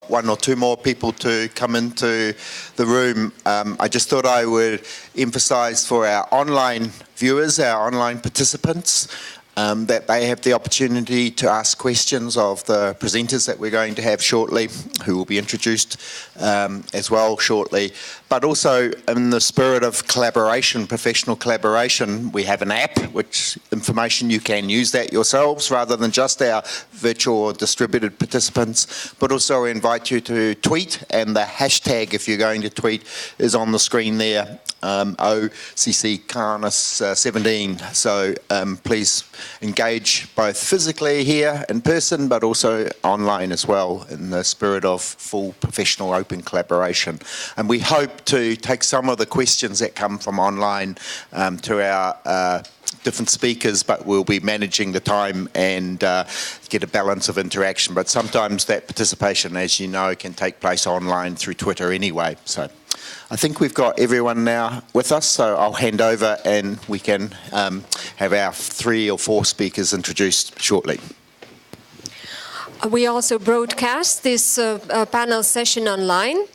one or two more people to come into the room, I just thought I would emphasize for our online viewers, our online participants, that they have the opportunity to ask questions of the presenters that we're going to have shortly, who will be introduced as well shortly. But also in the spirit of collaboration, professional collaboration, we have an app, which information you can use that yourselves rather than just our virtual or distributed participants. But also invite you to tweet, and the hashtag, if you're going to tweet, is on the screen there. OCC-17. So please engage both physically here in person, but also online as well, in the spirit of full professional open collaboration. And we hope to take some of the questions that come from online to our different speakers, but we'll be managing the time and get a balance of interaction. But sometimes that participation, as you know, can take place online through Twitter anyway. So I think we've got everyone now with us, so I'll hand over and we can have our 3 or 4 speakers introduced shortly. We also broadcast this panel session online.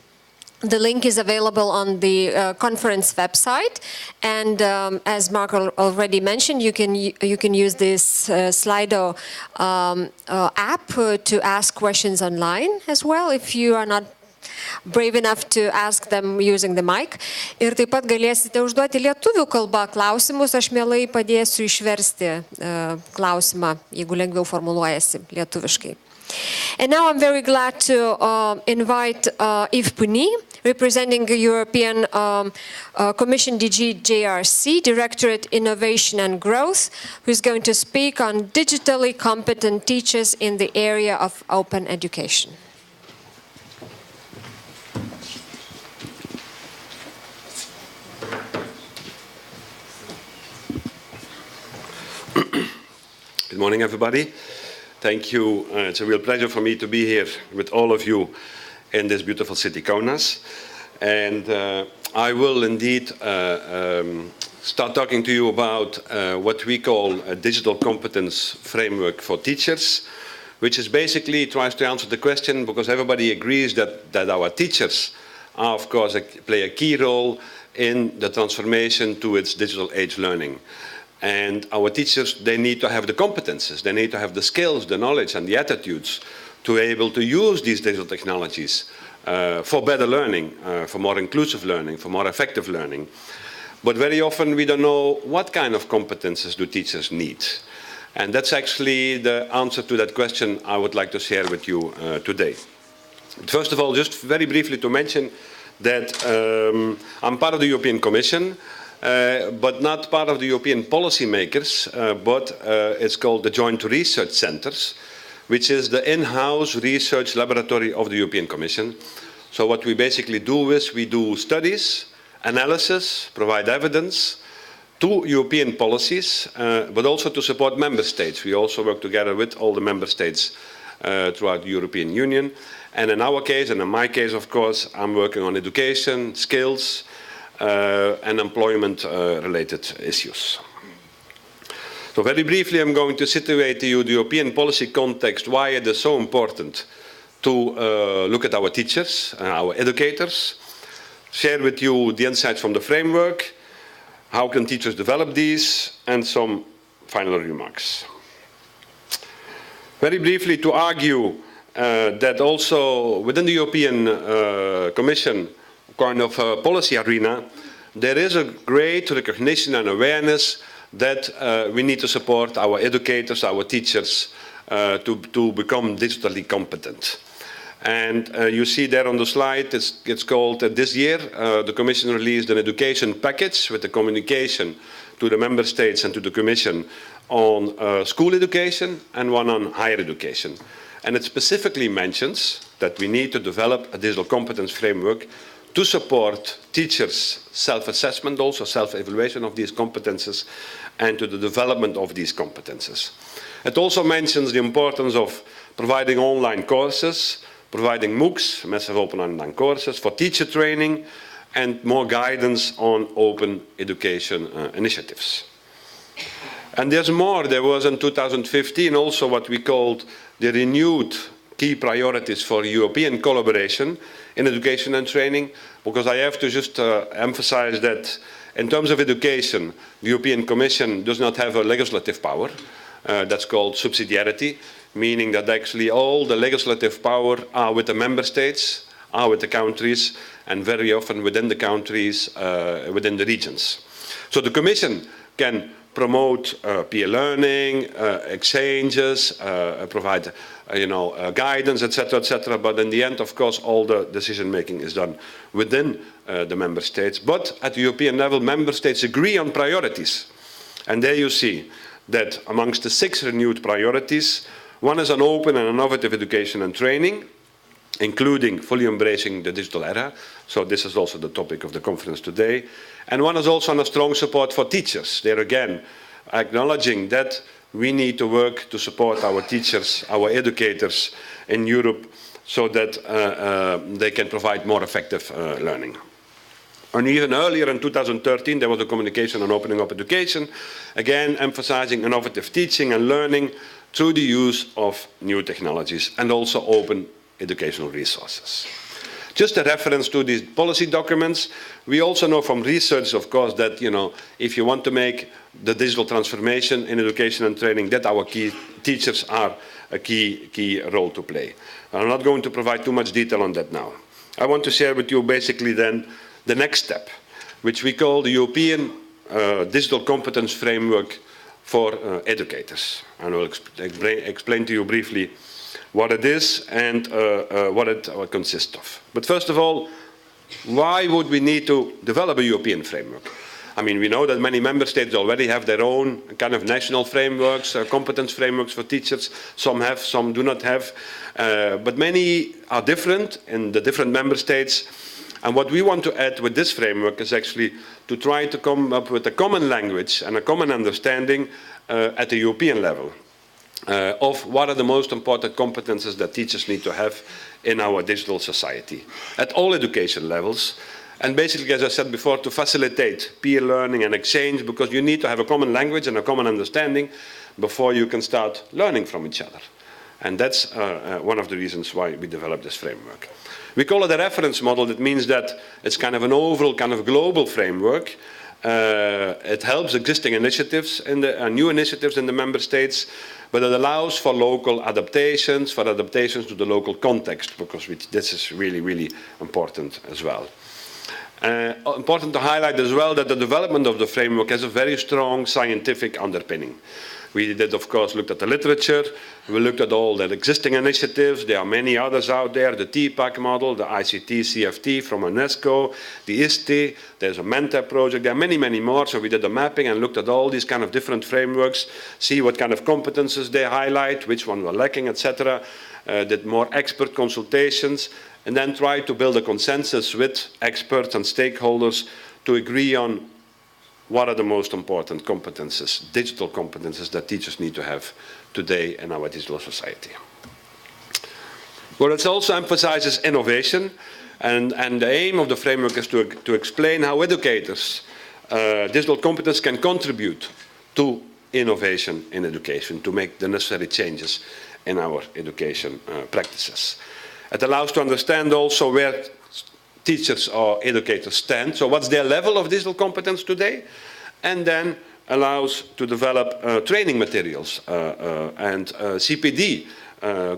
The link is available on the conference website, and as Mark already mentioned, you can use this Slido app to ask questions online as well if you are not brave enough to ask them using the mic. Ir taip pat galėsite užduoti lietuvių kalbą klausimus, aš mielai padėsiu išversti klausimą, jeigu lengviau formuluojasi lietuviškai. And now I'm very glad to invite Yves Puny, representing the European Commission DG JRC, Directorate Innovation and Growth, who is going to speak on digitally competent teachers in the area of open education. Good morning, everybody. Thank you. It's a real pleasure for me to be here with all of you in this beautiful city, Kaunas. And I will indeed start talking to you about what we call a digital competence framework for teachers, which is basically tries to answer the question, because everybody agrees that our teachers are, of course, play a key role in the transformation to its digital age learning. And our teachers, they need to have the competences, they need to have the skills, the knowledge and the attitudes to be able to use these digital technologies for better learning, for more inclusive learning, for more effective learning. But very often we don't know what kind of competences do teachers need. And that's actually the answer to that question I would like to share with you today. First of all, just very briefly to mention that I'm part of the European Commission, but not part of the European policymakers, but it's called the Joint Research Centers, which is the in-house research laboratory of the European Commission. So what we basically do is we do studies, analysis, provide evidence to European policies, but also to support member states. We also work together with all the member states throughout the European Union. And in our case, and in my case, of course, I'm working on education, skills, and employment-related issues. So very briefly, I'm going to situate to you the European policy context, why it is so important to look at our teachers, our educators, share with you the insights from the framework, how can teachers develop these, and some final remarks. Very briefly, to argue that also within the European Commission kind of policy arena, there is a great recognition and awareness that we need to support our educators, our teachers, to become digitally competent. And you see there on the slide, it's called, this year, the Commission released an education package with a communication to the Member States and to the Commission on school education and one on higher education. And it specifically mentions that we need to develop a digital competence framework to support teachers' self-assessment, also self-evaluation of these competences, and to the development of these competences. It also mentions the importance of providing online courses, providing MOOCs, massive open online courses, for teacher training, and more guidance on open education initiatives. And there's more. There was in 2015 also what we called the renewed key priorities for European collaboration in education and training, because I have to just emphasize that in terms of education, the European Commission does not have a legislative power. That's called subsidiarity, meaning that actually all the legislative power are with the member states, are with the countries, and very often within the countries, within the regions. So the Commission can promote peer learning, exchanges, provide guidance, etc., but in the end, of course, all the decision making is done within the member states. But at the European level, member states agree on priorities. And there you see that amongst the 6 renewed priorities, one is on open and innovative education and training, including fully embracing the digital era. So this is also the topic of the conference today. And one is also on a strong support for teachers. There again, acknowledging that we need to work to support our teachers, our educators in Europe, so that they can provide more effective learning. And even earlier in 2013, there was a communication on opening up education, again emphasizing innovative teaching and learning through the use of new technologies and also open educational resources. Just a reference to these policy documents. We also know from research, of course, that if you want to make the digital transformation in education and training, that our key teachers are a key role to play. I'm not going to provide too much detail on that now. I want to share with you basically then the next step, which we call the European Digital Competence Framework for Educators. And I'll explain to you briefly what it is and what it consists of. But first of all, why would we need to develop a European framework? I mean, we know that many member states already have their own kind of national frameworks, competence frameworks for teachers. Some have, some do not have. But many are different in the different member states. And what we want to add with this framework is actually to try to come up with a common language and a common understanding at the European level of what are the most important competences that teachers need to have in our digital society at all education levels. And basically, as I said before, to facilitate peer learning and exchange, because you need to have a common language and a common understanding before you can start learning from each other. And that's one of the reasons why we developed this framework. We call it a reference model. That means that it's kind of an overall, kind of global framework. It helps existing initiatives and new initiatives in the member states, but it allows for local adaptations, for adaptations to the local context, because this is really, really important as well. Important to highlight as well that the development of the framework has a very strong scientific underpinning. We did, of course, looked at the literature. We looked at all the existing initiatives. There are many others out there, the TPAC model, the ICT CFT from UNESCO, the ISTE, there's a Mentor project. There are many, many more. So we did a mapping and looked at all these kind of different frameworks, see what kind of competences they highlight, which one were lacking, etc. Did more expert consultations, and then tried to build a consensus with experts and stakeholders to agree on what are the most important competences, digital competences that teachers need to have today in our digital society. Well, it also emphasizes innovation, and the aim of the framework is to explain how educators, digital competence can contribute to innovation in education, to make the necessary changes in our education practices. It allows to understand also where teachers or educators stand, so what's their level of digital competence today, and then allows to develop training materials and CPD,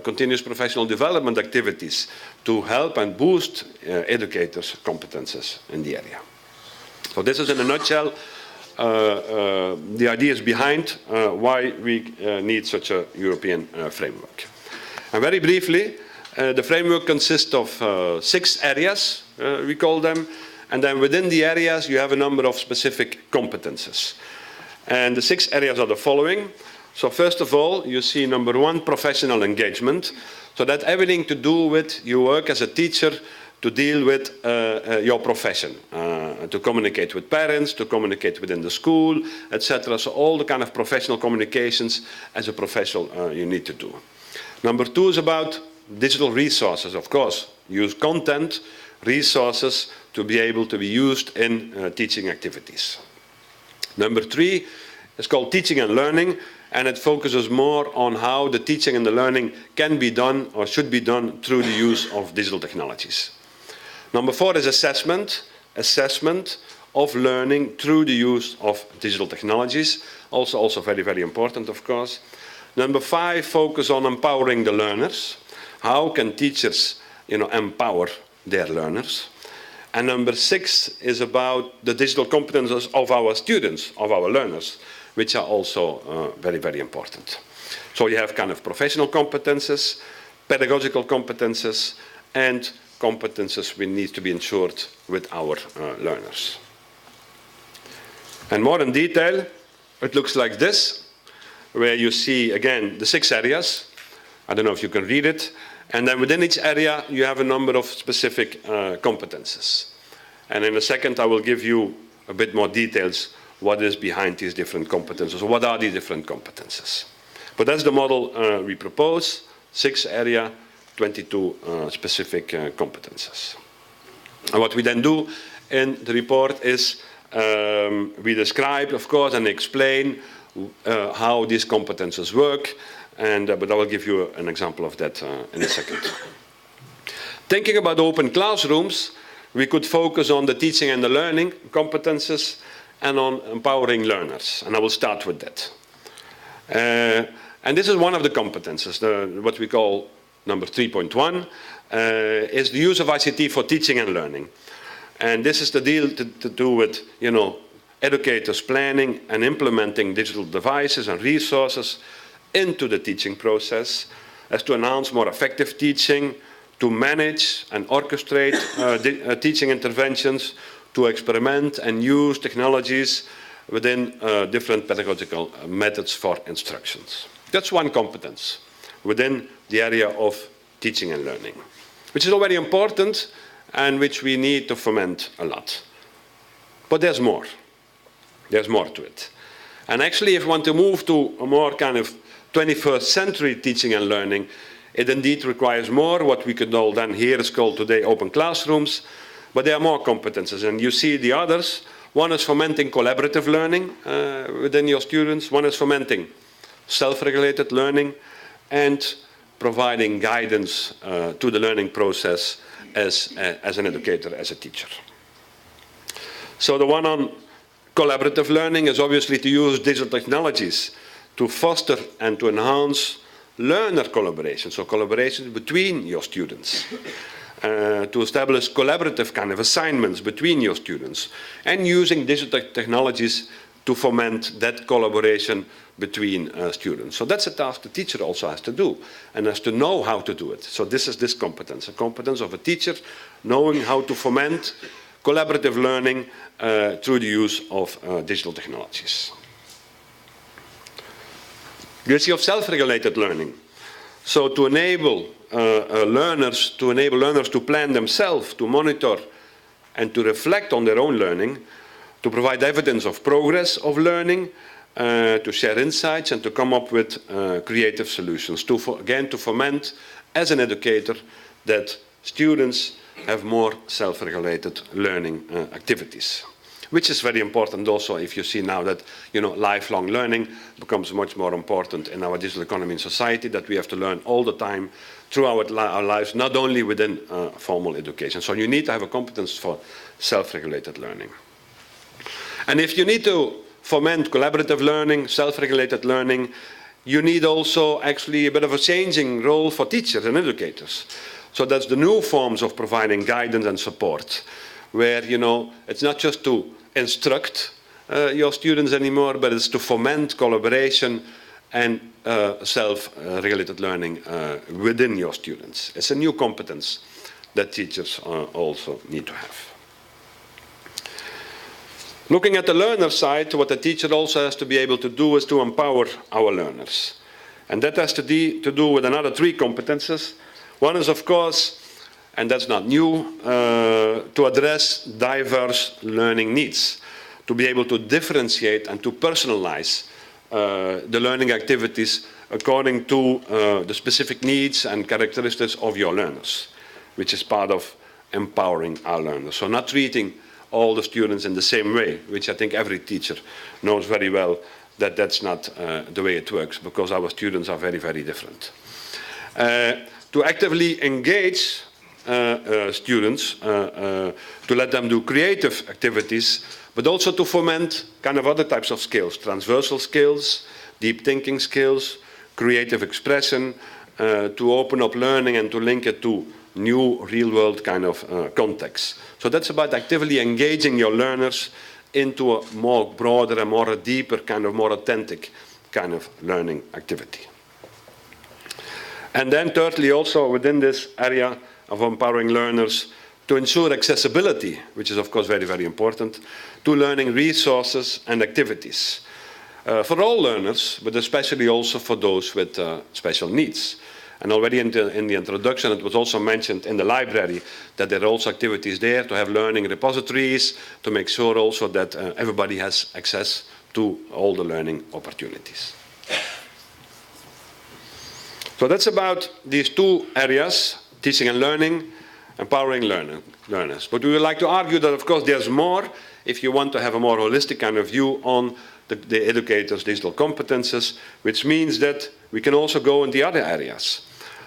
continuous professional development activities, to help and boost educators' competences in the area. So this is in a nutshell the ideas behind why we need such a European framework. And very briefly, the framework consists of 6 areas, we call them, and then within the areas you have a number of specific competences. And the 6 areas are the following. So first of all, you see number 1, professional engagement. So that's everything to do with your work as a teacher to deal with your profession, to communicate with parents, to communicate within the school, etc. So all the kind of professional communications as a professional you need to do. Number 2 is about digital resources, of course. Use content, resources to be able to be used in teaching activities. Number 3 is called teaching and learning, and it focuses more on how the teaching and the learning can be done or should be done through the use of digital technologies. Number 4 is assessment of learning through the use of digital technologies, also very, very important, of course. Number 5, focus on empowering the learners. How can teachers, empower their learners? And number 6 is about the digital competences of our students, of our learners, which are also very, very important. So you have kind of professional competences, pedagogical competences, and competences we need to be ensured with our learners. And more in detail, it looks like this, where you see, again, the 6 areas. I don't know if you can read it. And then within each area, you have a number of specific competences. And in a second, I will give you a bit more details what is behind these different competences, or what are these different competences. But that's the model we propose, 6 area, 22 specific competences. And what we then do in the report is we describe, of course, and explain how these competences work, but I will give you an example of that in a second. Thinking about open classrooms, we could focus on the teaching and the learning competences and on empowering learners, and I will start with that. And this is one of the competences, what we call number 3.1, is the use of ICT for teaching and learning. And this is the deal to do with, educators planning and implementing digital devices and resources into the teaching process, as to enhance more effective teaching, to manage and orchestrate teaching interventions, to experiment and use technologies within different pedagogical methods for instructions. That's one competence within the area of teaching and learning, which is already important and which we need to foment a lot. But there's more. There's more to it. And actually, if you want to move to a more kind of 21st century teaching and learning, it indeed requires more, what we could all then here is called today open classrooms, but there are more competences. And you see the others. One is fomenting collaborative learning within your students. One is fomenting self-regulated learning and providing guidance to the learning process as an educator, as a teacher. So the one on collaborative learning is obviously to use digital technologies to foster and to enhance learner collaboration, so collaboration between your students, to establish collaborative kind of assignments between your students, and using digital technologies to foment that collaboration between students. So that's a task the teacher also has to do, and has to know how to do it. So this is this competence, a competence of a teacher knowing how to foment collaborative learning through the use of digital technologies. The issue of self-regulated learning. So to enable learners to plan themselves, to monitor and to reflect on their own learning, to provide evidence of progress of learning, to share insights and to come up with creative solutions, to foment as an educator that students have more self-regulated learning activities. Which is very important also if you see now that lifelong learning becomes much more important in our digital economy and society, that we have to learn all the time throughout our lives, not only within formal education. So you need to have a competence for self-regulated learning. And if you need to foment collaborative learning, self-regulated learning, you need also actually a bit of a changing role for teachers and educators. So that's the new forms of providing guidance and support, where it's not just to instruct your students anymore, but it's to foment collaboration and self-regulated learning within your students. It's a new competence that teachers also need to have. Looking at the learner side, what the teacher also has to be able to do is to empower our learners. And that has to do with another 3 competences. One is, of course, and that's not new, to address diverse learning needs, to be able to differentiate and to personalize the learning activities according to the specific needs and characteristics of your learners, which is part of empowering our learners. So not treating all the students in the same way, which I think every teacher knows very well that that's not the way it works, because our students are very, very different. To actively engage students, to let them do creative activities, but also to foment kind of other types of skills, transversal skills, deep thinking skills, creative expression, to open up learning and to link it to new real-world kind of contexts. So that's about actively engaging your learners into a more broader and more deeper, kind of more authentic kind of learning activity. And then thirdly, also within this area of empowering learners, to ensure accessibility, which is of course very, very important, to learning resources and activities. For all learners, but especially also for those with special needs. And already in the introduction, it was also mentioned in the library that there are also activities there to have learning repositories, to make sure also that everybody has access to all the learning opportunities. So that's about these two areas, teaching and learning, empowering learners. But we would like to argue that, of course, there's more if you want to have a more holistic kind of view on the educators' digital competences, which means that we can also go in the other areas.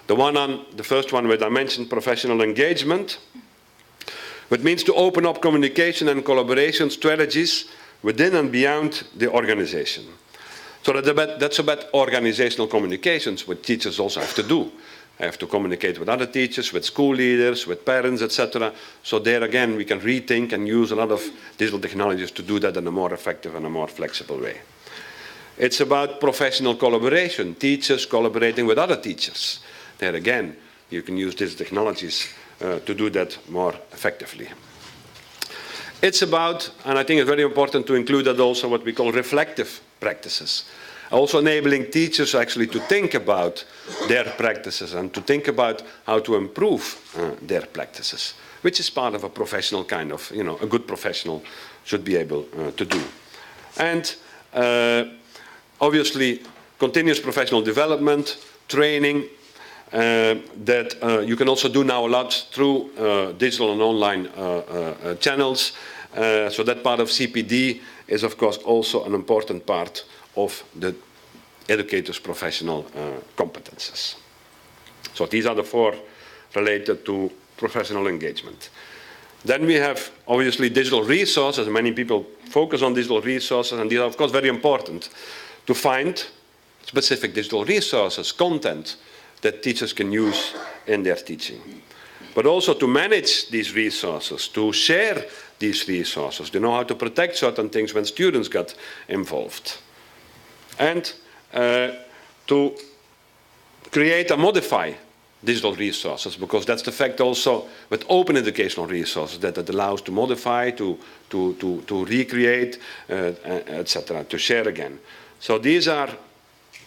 The first one where I mentioned professional engagement, which means to open up communication and collaboration strategies within and beyond the organization. So that's about organizational communications, what teachers also have to do. I have to communicate with other teachers, with school leaders, with parents, etc. So there again, we can rethink and use a lot of digital technologies to do that in a more effective and a more flexible way. It's about professional collaboration, teachers collaborating with other teachers. There again, you can use digital technologies to do that more effectively. It's about, and I think it's very important to include that also, what we call reflective practices. Also enabling teachers actually to think about their practices and to think about how to improve their practices, which is part of a professional kind of, a good professional should be able to do. And obviously, continuous professional development, training, that you can also do now a lot through digital and online channels. So that part of CPD is, of course, also an important part of the educator's professional competences. So these are the four related to professional engagement. Then we have, obviously, digital resources. Many people focus on digital resources, and these are, of course, very important to find specific digital resources, content that teachers can use in their teaching. But also to manage these resources, to share these resources, to know how to protect certain things when students get involved. And to create and modify digital resources, because that's the fact also with open educational resources, that it allows to modify, to recreate, etc., to share again. So these are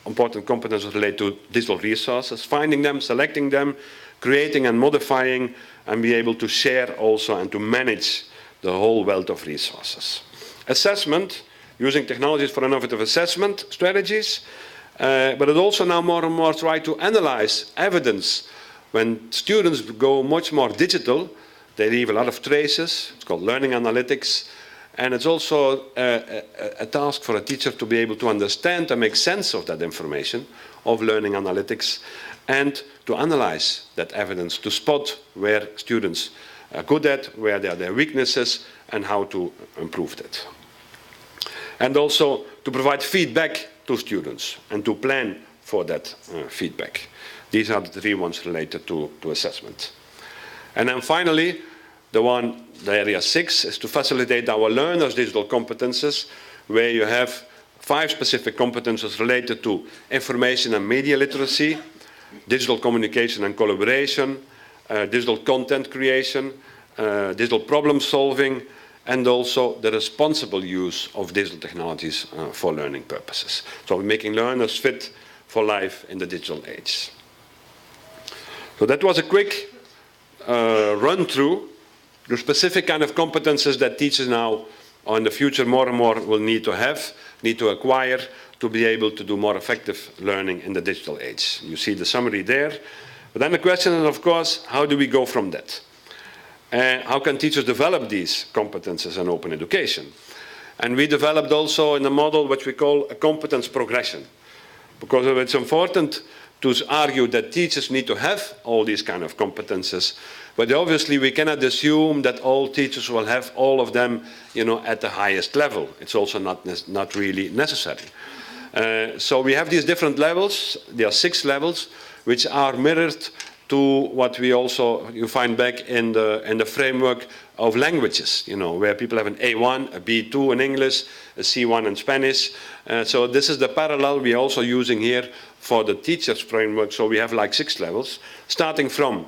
important competences related to digital resources, finding them, selecting them, creating and modifying, and be able to share also and to manage the whole wealth of resources. Assessment, using technologies for innovative assessment strategies, but it also now more and more try to analyze evidence. When students go much more digital, they leave a lot of traces. It's called learning analytics. And it's also a task for a teacher to be able to understand and make sense of that information, of learning analytics, and to analyze that evidence, to spot where students are good at, where are their weaknesses, and how to improve that. And also to provide feedback to students and to plan for that feedback. These are the three ones related to assessment. And then finally, the area 6 is to facilitate our learners' digital competences, where you have 5 specific competences related to information and media literacy, digital communication and collaboration, digital content creation, digital problem solving, and also the responsible use of digital technologies for learning purposes. So we're making learners fit for life in the digital age. So that was a quick run through the specific kind of competences that teachers now or in the future more and more will need to have, need to acquire to be able to do more effective learning in the digital age. You see the summary there. But then the question is, of course, how do we go from that? How can teachers develop these competences in open education? And we developed also in a model what we call a competence progression. Because it's important to argue that teachers need to have all these kind of competences, but obviously we cannot assume that all teachers will have all of them, at the highest level. It's also not really necessary. So we have these different levels. There are 6 levels, which are mirrored to what you find back in the framework of languages, where people have an A1, a B2 in English, a C1 in Spanish. So this is the parallel we're also using here for the teachers framework. So we have like 6 levels, starting from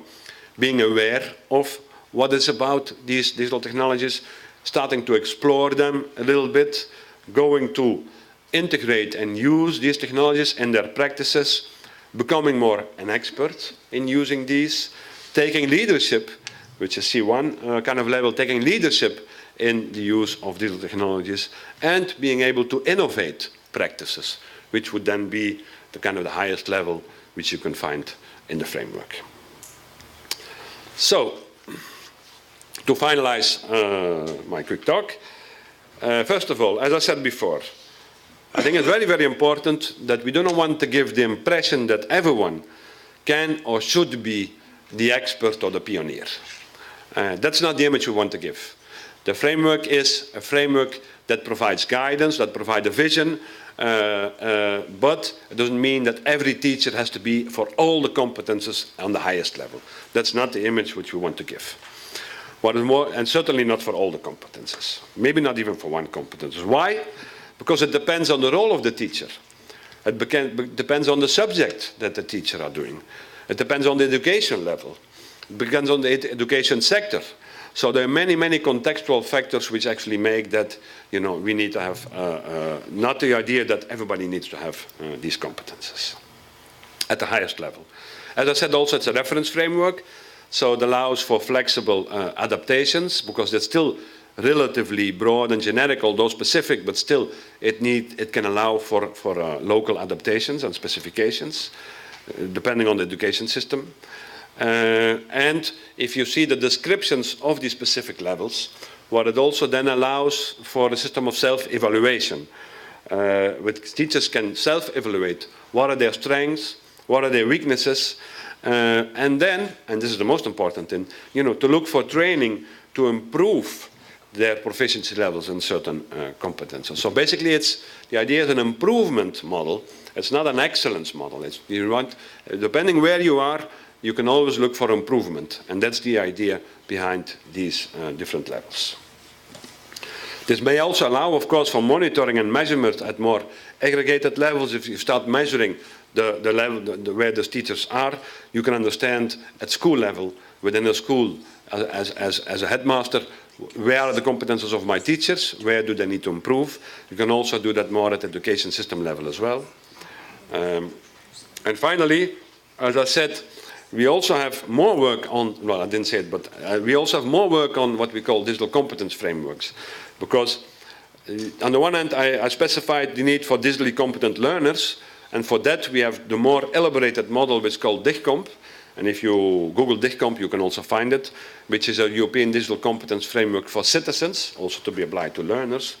being aware of what is about these digital technologies, starting to explore them a little bit, going to integrate and use these technologies in their practices, becoming more an expert in using these, taking leadership, which is C1 kind of level, taking leadership in the use of digital technologies, and being able to innovate practices, which would then be the kind of the highest level which you can find in the framework. So, to finalize my quick talk, first of all, as I said before, I think it's very, very important that we do not want to give the impression that everyone can or should be the expert or the pioneer. That's not the image we want to give. The framework is a framework that provides guidance, that provides a vision, but it doesn't mean that every teacher has to be for all the competences on the highest level. That's not the image which we want to give. What is more, and certainly not for all the competences. Maybe not even for one competence. Why? Because it depends on the role of the teacher. It depends on the subject that the teacher are doing. It depends on the education level. It depends on the education sector. So there are many, many contextual factors which actually make that, we need to have not the idea that everybody needs to have these competences at the highest level. As I said, also it's a reference framework, so it allows for flexible adaptations, because it's still relatively broad and generic, although specific, but still it can allow for local adaptations and specifications, depending on the education system. And if you see the descriptions of these specific levels, what it also then allows for a system of self-evaluation, which teachers can self-evaluate what are their strengths, what are their weaknesses, and then, and this is the most important thing, to look for training to improve their proficiency levels in certain competences. So basically the idea is an improvement model. It's not an excellence model. Depending where you are, you can always look for improvement, and that's the idea behind these different levels. This may also allow, of course, for monitoring and measurement at more aggregated levels. If you start measuring the level where the teachers are, you can understand at school level, within a school, as a headmaster, where are the competences of my teachers, where do they need to improve. You can also do that more at education system level as well. And finally, as I said, we also have more work on, well, I didn't say it, but we also have more work on what we call digital competence frameworks. Because on the one hand, I specified the need for digitally competent learners, and for that we have the more elaborated model which is called DigComp. And if you Google DigComp, you can also find it, which is a European digital competence framework for citizens, also to be applied to learners.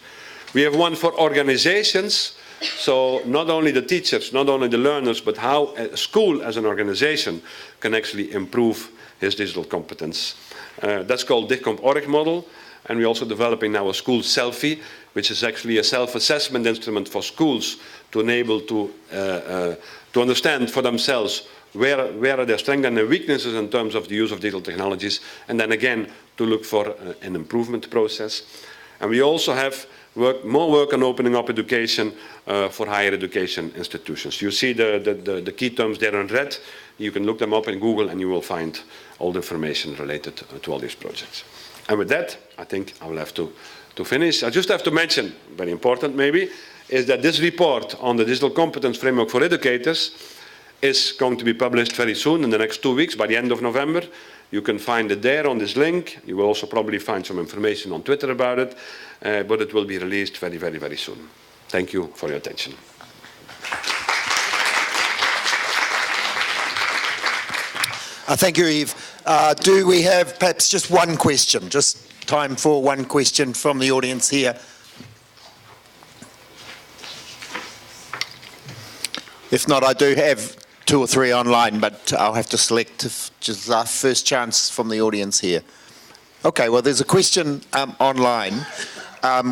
We have one for organizations, so not only the teachers, not only the learners, but how a school as an organization can actually improve his digital competence. That's called DigComp Org model. And we're also developing now a school selfie, which is actually a self-assessment instrument for schools to enable to understand for themselves where are their strengths and their weaknesses in terms of the use of digital technologies, and then again to look for an improvement process. And we also have more work on opening up education for higher education institutions. You see the key terms there in red. You can look them up in Google and you will find all the information related to all these projects. And with that, I think I will have to finish. I just have to mention, very important maybe, is that this report on the digital competence framework for educators is going to be published very soon, in the next 2 weeks, by the end of November. You can find it there on this link. You will also probably find some information on Twitter about it, but it will be released very, very, very soon. Thank you for your attention. Thank you, Yves. Do we have perhaps just one question? Just time for one question from the audience here. If not, I do have 2 or 3 online, but I'll have to select just our first chance from the audience here. Okay, well, there's a question online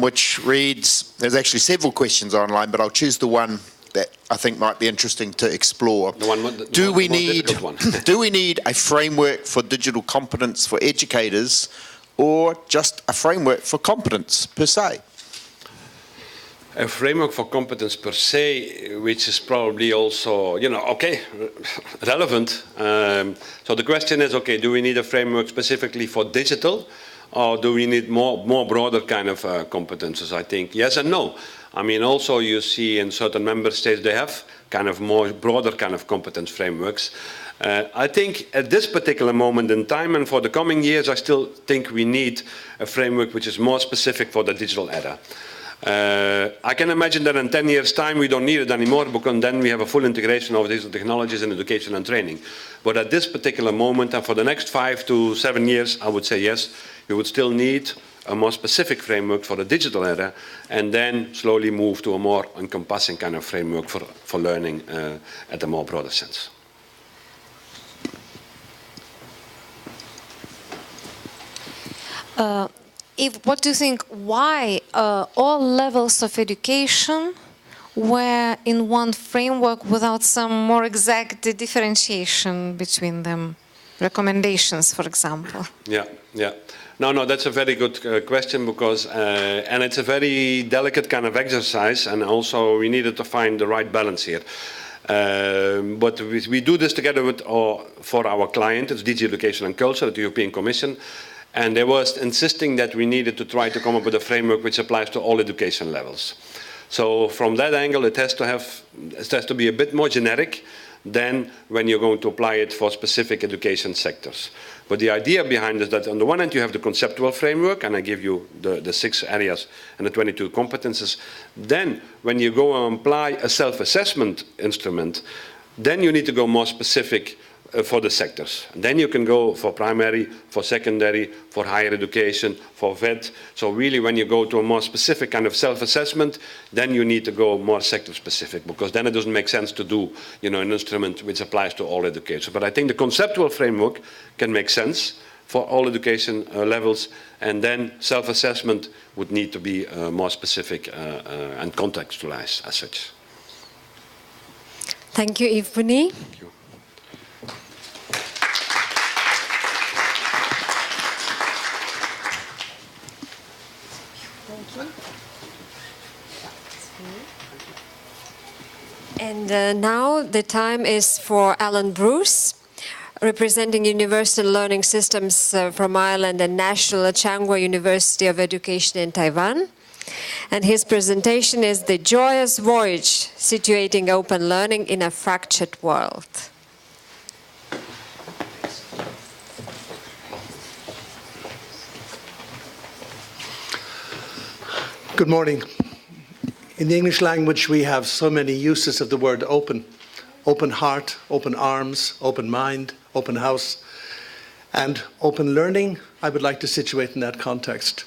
which reads, there's actually several questions online, but I'll choose the one that I think might be interesting to explore. Do we need a framework for digital competence for educators, or just a framework for competence per se? A framework for competence per se, which is probably also, relevant. So the question is, okay, do we need a framework specifically for digital, or do we need more broader kind of competences? I think yes and no. I mean, also you see in certain member states they have kind of more broader kind of competence frameworks. I think at this particular moment in time and for the coming years, I still think we need a framework which is more specific for the digital era. I can imagine that in 10 years' time we don't need it anymore, because then we have a full integration of digital technologies in education and training. But at this particular moment and for the next 5 to 7 years, I would say yes, we would still need a more specific framework for the digital era, and then slowly move to a more encompassing kind of framework for learning at a more broader sense. What do you think, why all levels of education were in one framework without some more exact differentiation between them? Recommendations, for example. Yeah. No, that's a very good question, because, and it's a very delicate kind of exercise, and also we needed to find the right balance here. But we do this together for our client, it's DG Education and Culture at the European Commission, and they were insisting that we needed to try to come up with a framework which applies to all education levels. So from that angle, it has to be a bit more generic than when you're going to apply it for specific education sectors. But the idea behind is that on the one hand you have the conceptual framework, and I give you the 6 areas and the 22 competences. Then when you go and apply a self-assessment instrument, then you need to go more specific for the sectors. And then you can go for primary, for secondary, for higher education, for VET. So really when you go to a more specific kind of self-assessment, then you need to go more sector specific, because then it doesn't make sense to do an instrument which applies to all education. But I think the conceptual framework can make sense for all education levels, and then self-assessment would need to be more specific and contextualized as such. Thank you, Yves. Thank you. And now the time is for Alan Bruce, representing Universal Learning Systems from Ireland and National Changhua University of Education in Taiwan. And his presentation is The Joyous Voyage, Situating Open Learning in a Fractured World. Good morning. In the English language, we have so many uses of the word open. Open heart, open arms, open mind, open house. And open learning, I would like to situate in that context.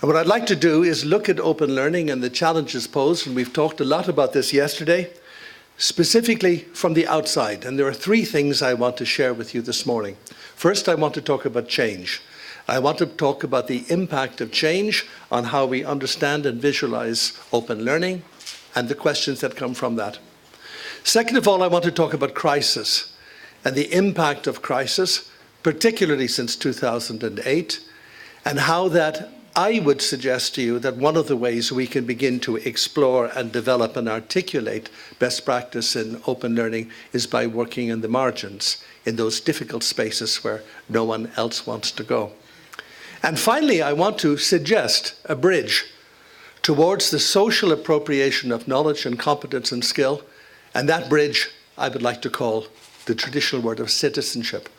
And what I'd like to do is look at open learning and the challenges posed, and we've talked a lot about this yesterday, specifically from the outside. And there are 3 things I want to share with you this morning. First, I want to talk about change. I want to talk about the impact of change on how we understand and visualize open learning and the questions that come from that. Second of all, I want to talk about crisis and the impact of crisis, particularly since 2008, and how that I would suggest to you that one of the ways we can begin to explore and develop and articulate best practice in open learning is by working in the margins, in those difficult spaces where no one else wants to go. And finally, I want to suggest a bridge towards the social appropriation of knowledge and competence and skill, and that bridge I would like to call the traditional word of citizenship.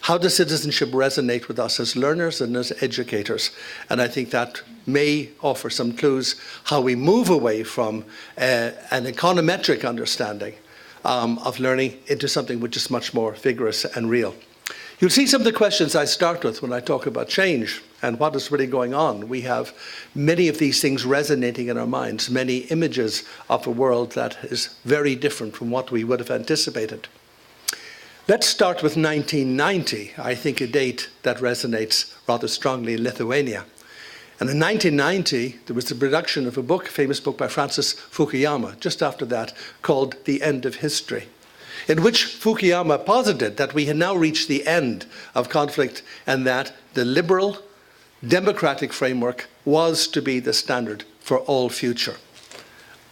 How does citizenship resonate with us as learners and as educators? And I think that may offer some clues how we move away from an econometric understanding of learning into something which is much more vigorous and real. You'll see some of the questions I start with when I talk about change and what is really going on. We have many of these things resonating in our minds, many images of a world that is very different from what we would have anticipated. Let's start with 1990, I think a date that resonates rather strongly in Lithuania. And in 1990, there was the production of a book, a famous book by Francis Fukuyama, just after that, called The End of History, in which Fukuyama posited that we had now reached the end of conflict and that the liberal democratic framework was to be the standard for all future.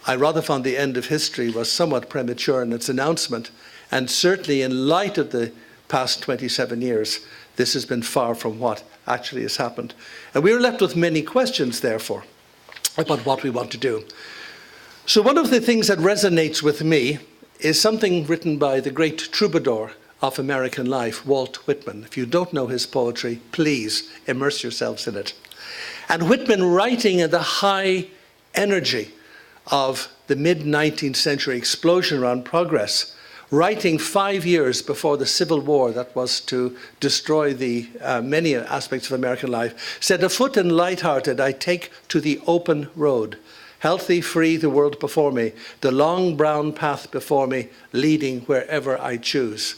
I rather found The End of History was somewhat premature in its announcement, and certainly in light of the past 27 years, this has been far from what actually has happened. And we are left with many questions, therefore, about what we want to do. So one of the things that resonates with me is something written by the great troubadour of American life, Walt Whitman. If you don't know his poetry, please immerse yourselves in it. And Whitman, writing in the high energy of the mid-19th century explosion around progress, writing 5 years before the Civil War that was to destroy the many aspects of American life, said, "Afoot and light-hearted, I take to the open road. Healthy, free, the world before me, the long brown path before me, leading wherever I choose."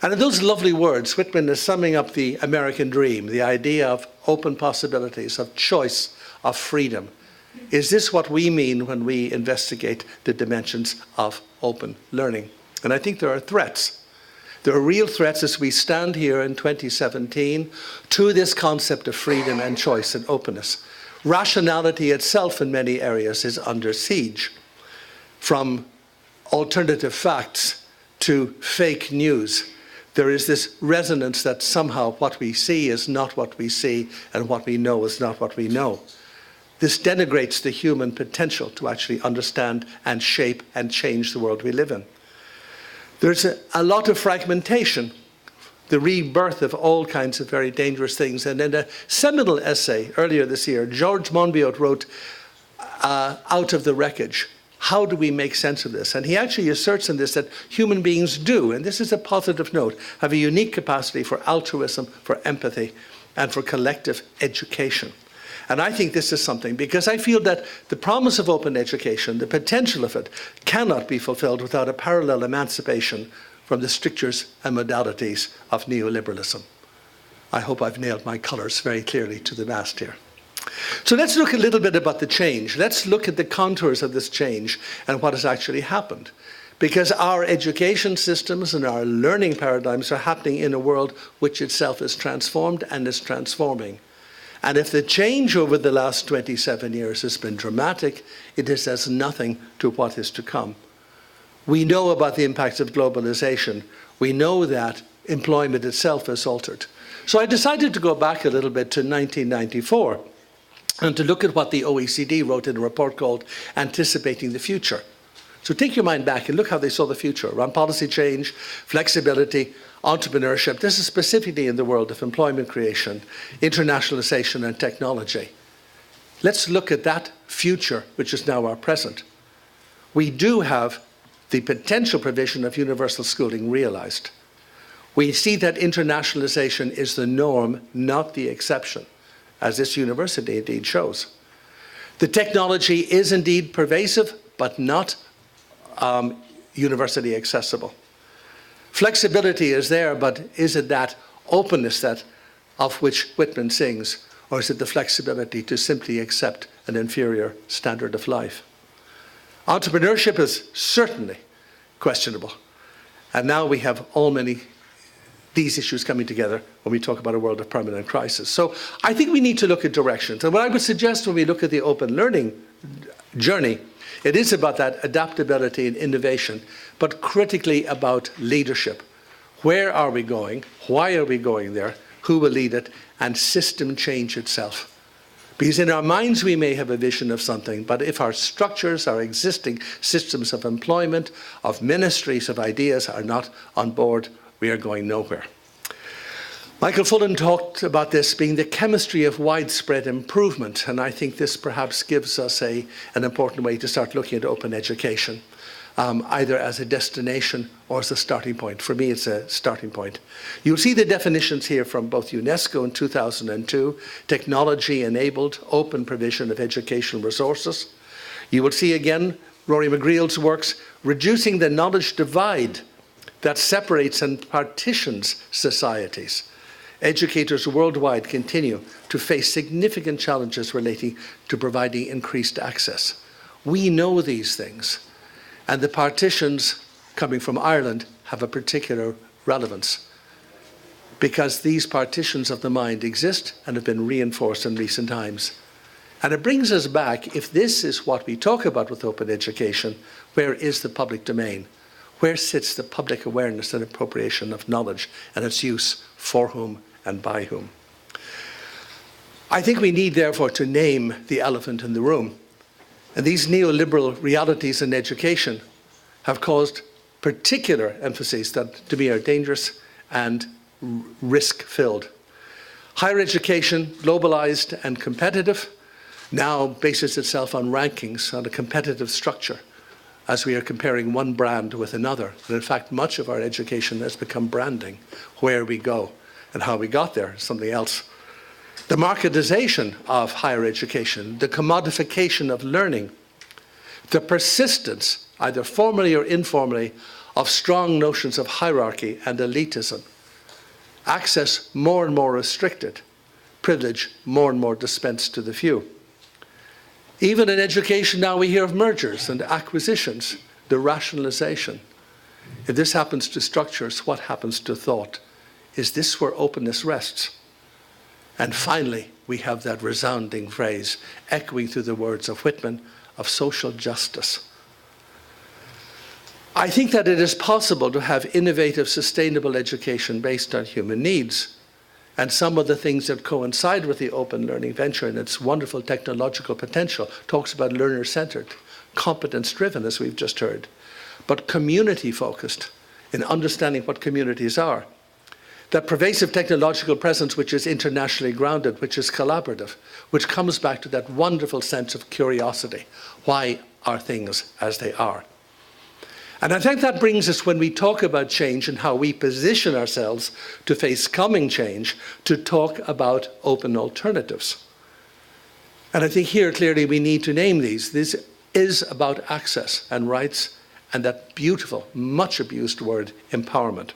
And in those lovely words, Whitman is summing up the American dream, the idea of open possibilities, of choice, of freedom. Is this what we mean when we investigate the dimensions of open learning? And I think there are threats. There are real threats as we stand here in 2017 to this concept of freedom and choice and openness. Rationality itself in many areas is under siege, from alternative facts to fake news. There is this resonance that somehow what we see is not what we see and what we know is not what we know. This denigrates the human potential to actually understand and shape and change the world we live in. There's a lot of fragmentation, the rebirth of all kinds of very dangerous things. And in a seminal essay earlier this year, George Monbiot wrote, Out of the Wreckage, how do we make sense of this? And he actually asserts in this that human beings do, and this is a positive note, have a unique capacity for altruism, for empathy, and for collective education. And I think this is something, because I feel that the promise of open education, the potential of it, cannot be fulfilled without a parallel emancipation from the strictures and modalities of neoliberalism. I hope I've nailed my colours very clearly to the mast here. So let's look a little bit about the change. Let's look at the contours of this change and what has actually happened. Because our education systems and our learning paradigms are happening in a world which itself is transformed and is transforming. And if the change over the last 27 years has been dramatic, it is as nothing to what is to come. We know about the impacts of globalization. We know that employment itself is altered. So I decided to go back a little bit to 1994 and to look at what the OECD wrote in a report called Anticipating the Future. So take your mind back and look how they saw the future around policy change, flexibility, entrepreneurship. This is specifically in the world of employment creation, internationalization, and technology. Let's look at that future, which is now our present. We do have the potential provision of universal schooling realized. We see that internationalization is the norm, not the exception, as this university indeed shows. The technology is indeed pervasive, but not universally accessible. Flexibility is there, but is it that openness of which Whitman sings, or is it the flexibility to simply accept an inferior standard of life? Entrepreneurship is certainly questionable. And now we have these issues coming together when we talk about a world of permanent crisis. So I think we need to look at directions. And what I would suggest when we look at the open learning journey, it is about that adaptability and innovation, but critically about leadership. Where are we going? Why are we going there? Who will lead it? And system change itself. Because in our minds we may have a vision of something, but if our structures, our existing systems of employment, of ministries, of ideas are not on board, we are going nowhere. Michael Fullan talked about this being the chemistry of widespread improvement, and I think this perhaps gives us an important way to start looking at open education. either as a destination or as a starting point. For me, it's a starting point. You'll see the definitions here from both UNESCO in 2002, technology-enabled open provision of educational resources. You will see again Rory McGreal's works, reducing the knowledge divide that separates and partitions societies. Educators worldwide continue to face significant challenges relating to providing increased access. We know these things, and the partitions coming from Ireland have a particular relevance because these partitions of the mind exist and have been reinforced in recent times. And it brings us back, if this is what we talk about with open education, where is the public domain? Where sits the public awareness and appropriation of knowledge and its use for whom and by whom? I think we need, therefore, to name the elephant in the room. And these neoliberal realities in education have caused particular emphases that, to me, are dangerous and risk-filled. Higher education, globalized and competitive, now bases itself on rankings, on a competitive structure, as we are comparing one brand with another. And in fact, much of our education has become branding. Where we go and how we got there is something else. The marketization of higher education, the commodification of learning, the persistence, either formally or informally, of strong notions of hierarchy and elitism, access more and more restricted, privilege more and more dispensed to the few. Even in education now we hear of mergers and acquisitions, the rationalization. If this happens to structures, what happens to thought? Is this where openness rests? And finally, we have that resounding phrase, echoing through the words of Whitman, of social justice. I think that it is possible to have innovative, sustainable education based on human needs. And some of the things that coincide with the open learning venture and its wonderful technological potential talks about learner-centered, competence-driven, as we've just heard, but community-focused in understanding what communities are. That pervasive technological presence which is internationally grounded, which is collaborative, which comes back to that wonderful sense of curiosity. Why are things as they are? And I think that brings us, when we talk about change and how we position ourselves to face coming change, to talk about open alternatives. And I think here clearly we need to name these. This is about access and rights and that beautiful, much abused word, empowerment.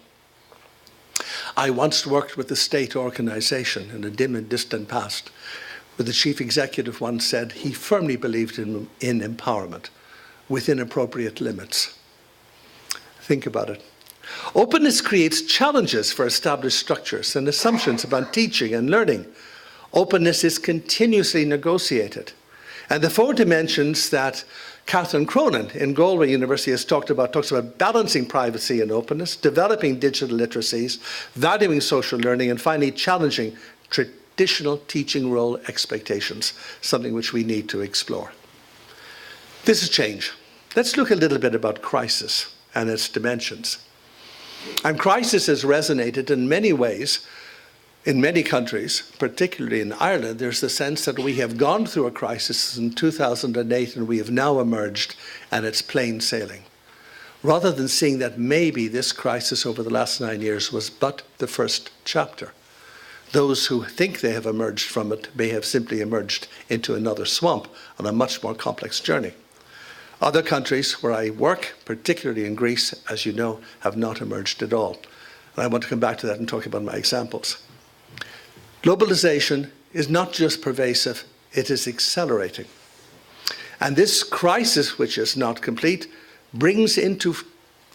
I once worked with a state organization in a dim and distant past, where the chief executive once said he firmly believed in empowerment within appropriate limits. Think about it. Openness creates challenges for established structures and assumptions about teaching and learning. Openness is continuously negotiated. And the 4 dimensions that Catherine Cronin in Galway University has talks about balancing privacy and openness, developing digital literacies, valuing social learning, and finally challenging traditional teaching role expectations, something which we need to explore. This is change. Let's look a little bit about crisis and its dimensions. And crisis has resonated in many ways in many countries, particularly in Ireland. There's the sense that we have gone through a crisis in 2008 and we have now emerged and it's plain sailing. Rather than seeing that maybe this crisis over the last 9 years was but the first chapter. Those who think they have emerged from it may have simply emerged into another swamp on a much more complex journey. Other countries where I work, particularly in Greece, as you know, have not emerged at all. And I want to come back to that and talk about my examples. Globalization is not just pervasive, it is accelerating. And this crisis, which is not complete, brings into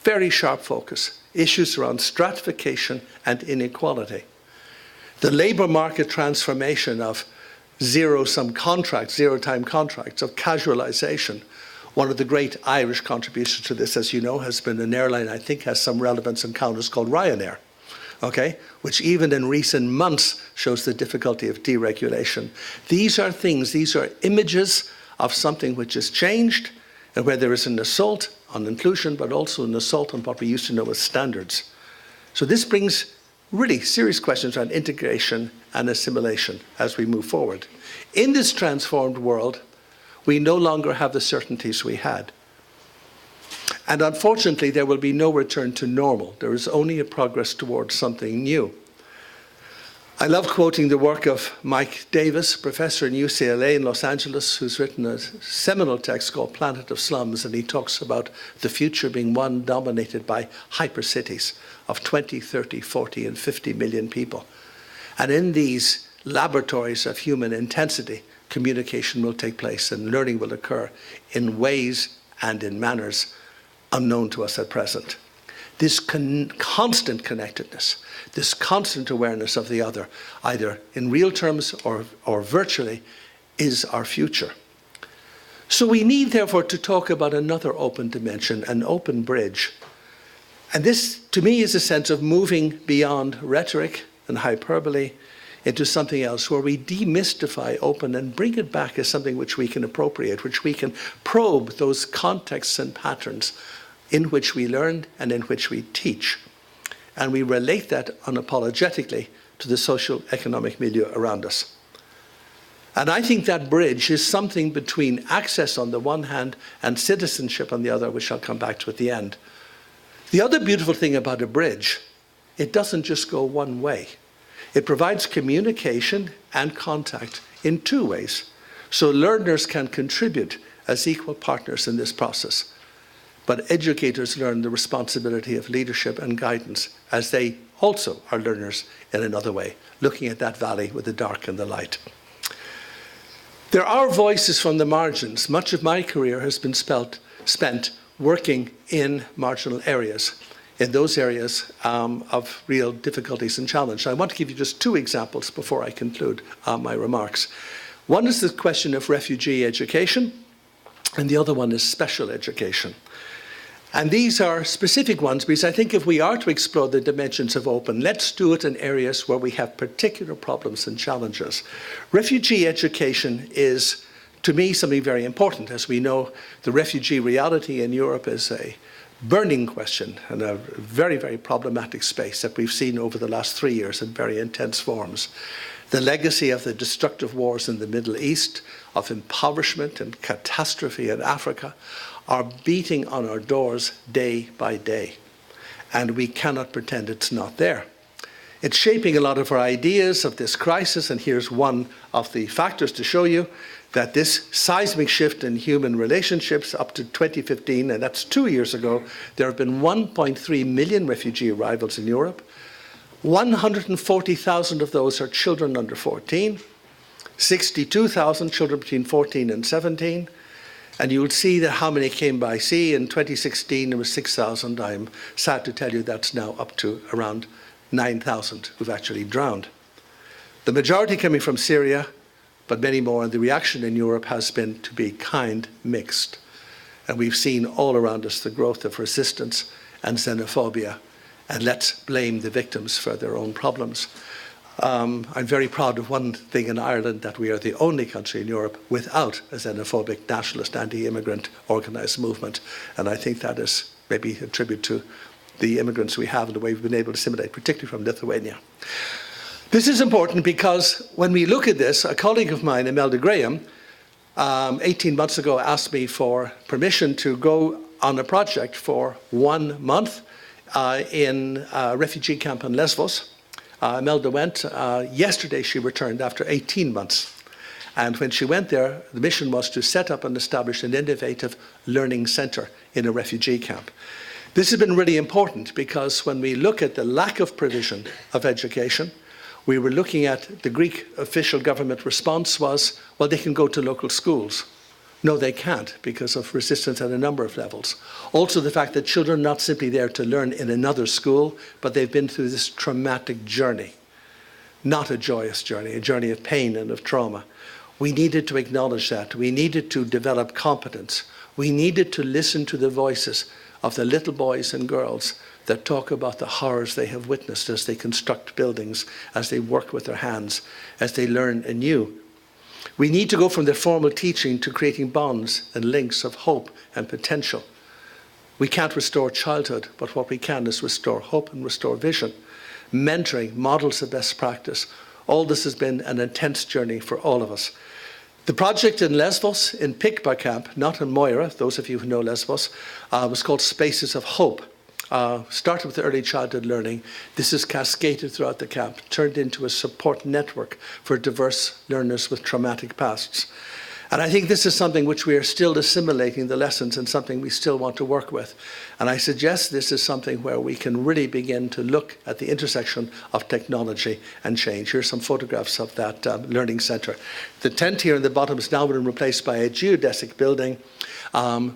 very sharp focus issues around stratification and inequality. The labor market transformation of zero-sum contracts, zero-time contracts, of casualization. One of the great Irish contributions to this, as you know, has been an airline I think has some relevance in Kaunas called Ryanair, okay, which even in recent months shows the difficulty of deregulation. These are things, these are images of something which has changed and where there is an assault on inclusion, but also an assault on what we used to know as standards. So this brings really serious questions around integration and assimilation as we move forward. In this transformed world, we no longer have the certainties we had. And unfortunately, there will be no return to normal. There is only a progress towards something new. I love quoting the work of Mike Davis, professor in UCLA in Los Angeles, who's written a seminal text called Planet of Slums, and he talks about the future being one dominated by hypercities of 20, 30, 40, and 50 million people. And in these laboratories of human intensity, communication will take place and learning will occur in ways and in manners unknown to us at present. This constant connectedness, this constant awareness of the other, either in real terms or virtually, is our future. So we need, therefore, to talk about another open dimension, an open bridge. And this, to me, is a sense of moving beyond rhetoric and hyperbole into something else where we demystify open and bring it back as something which we can appropriate, which we can probe those contexts and patterns in which we learn and in which we teach. And we relate that unapologetically to the social economic milieu around us. And I think that bridge is something between access on the one hand and citizenship on the other, which I'll come back to at the end. The other beautiful thing about a bridge, it doesn't just go one way. It provides communication and contact in two ways, so learners can contribute as equal partners in this process. But educators learn the responsibility of leadership and guidance as they also are learners in another way, looking at that valley with the dark and the light. There are voices from the margins. Much of my career has been spent working in marginal areas, in those areas of real difficulties and challenge. I want to give you just two examples before I conclude my remarks. One is the question of refugee education, and the other one is special education. And these are specific ones because I think if we are to explore the dimensions of open, let's do it in areas where we have particular problems and challenges. Refugee education is, to me, something very important. As we know, the refugee reality in Europe is a burning question and a very, very problematic space that we've seen over the last 3 years in very intense forms. The legacy of the destructive wars in the Middle East, of impoverishment and catastrophe in Africa, are beating on our doors day by day. And we cannot pretend it's not there. It's shaping a lot of our ideas of this crisis, and here's one of the factors to show you that this seismic shift in human relationships up to 2015, and that's 2 years ago, there have been 1.3 million refugee arrivals in Europe. 140,000 of those are children under 14, 62,000 children between 14 and 17, and you will see that how many came by sea. In 2016, it was 6,000. I'm sad to tell you that's now up to around 9,000 who've actually drowned. The majority coming from Syria, but many more, and the reaction in Europe has been, to be kind, mixed. And we've seen all around us the growth of resistance and xenophobia, and let's blame the victims for their own problems. I'm very proud of one thing in Ireland, that we are the only country in Europe without a xenophobic, nationalist, anti-immigrant organised movement. And I think that is maybe a tribute to the immigrants we have and the way we've been able to assimilate, particularly from Lithuania. This is important because when we look at this, a colleague of mine, Imelda Graham, 18 months ago asked me for permission to go on a project for 1 month in a refugee camp in Lesbos. Imelda went. Yesterday she returned after 18 months. And when she went there, the mission was to set up and establish an innovative learning center in a refugee camp. This has been really important because when we look at the lack of provision of education, we were looking at the Greek official government response was, well, they can go to local schools. No, they can't because of resistance at a number of levels. Also the fact that children are not simply there to learn in another school, but they've been through this traumatic journey. Not a joyous journey, a journey of pain and of trauma. We needed to acknowledge that. We needed to develop competence. We needed to listen to the voices of the little boys and girls that talk about the horrors they have witnessed as they construct buildings, as they work with their hands, as they learn anew. We need to go from the formal teaching to creating bonds and links of hope and potential. We can't restore childhood, but what we can is restore hope and restore vision. Mentoring, models of best practice. All this has been an intense journey for all of us. The project in Lesbos, in Pikba camp, not in Moira, those of you who know Lesbos, was called Spaces of Hope. Started with early childhood learning. This is cascaded throughout the camp, turned into a support network for diverse learners with traumatic pasts. And I think this is something which we are still assimilating the lessons and something we still want to work with. And I suggest this is something where we can really begin to look at the intersection of technology and change. Here's some photographs of that learning center. The tent here in the bottom has now been replaced by a geodesic building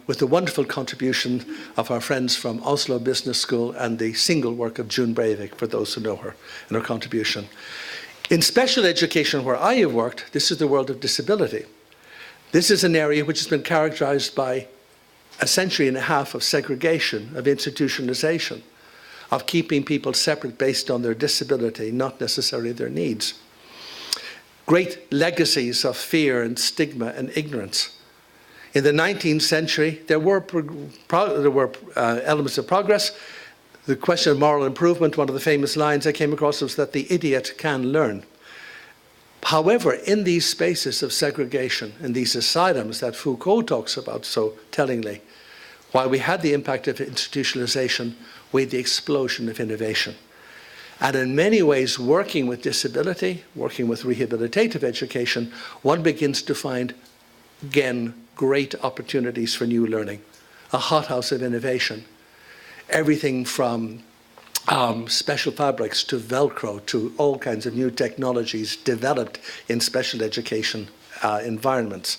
with the wonderful contribution of our friends from Oslo Business School and the single work of June Breivik, for those who know her, and her contribution. In special education, where I have worked, this is the world of disability. This is an area which has been characterized by a century and a half of segregation, of institutionalization, of keeping people separate based on their disability, not necessarily their needs. Great legacies of fear and stigma and ignorance. In the 19th century, there were elements of progress. The question of moral improvement, one of the famous lines I came across was that the idiot can learn. However, in these spaces of segregation, in these asylums that Foucault talks about so tellingly, while we had the impact of institutionalization, we had the explosion of innovation. And in many ways, working with disability, working with rehabilitative education, one begins to find, again, great opportunities for new learning, a hothouse of innovation. Everything from special fabrics to Velcro to all kinds of new technologies developed in special education environments,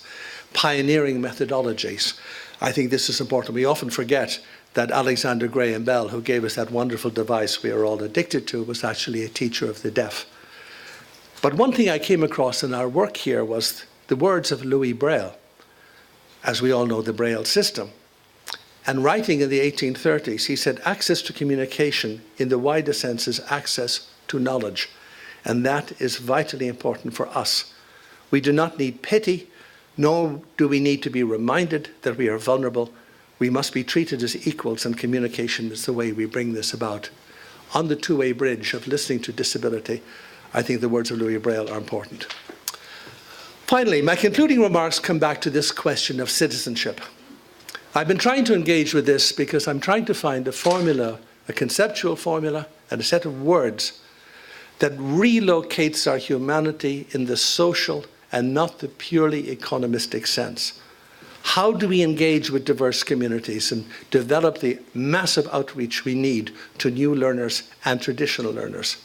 pioneering methodologies. I think this is important. We often forget that Alexander Graham Bell, who gave us that wonderful device we are all addicted to, was actually a teacher of the deaf. But one thing I came across in our work here was the words of Louis Braille, as we all know the Braille system. And writing in the 1830s, he said, access to communication in the widest sense is access to knowledge. And that is vitally important for us. We do not need pity, nor do we need to be reminded that we are vulnerable. We must be treated as equals, and communication is the way we bring this about. On the two-way bridge of listening to disability, I think the words of Louis Braille are important. Finally, my concluding remarks come back to this question of citizenship. I've been trying to engage with this because I'm trying to find a formula, a conceptual formula, and a set of words that relocates our humanity in the social and not the purely economistic sense. How do we engage with diverse communities and develop the massive outreach we need to new learners and traditional learners?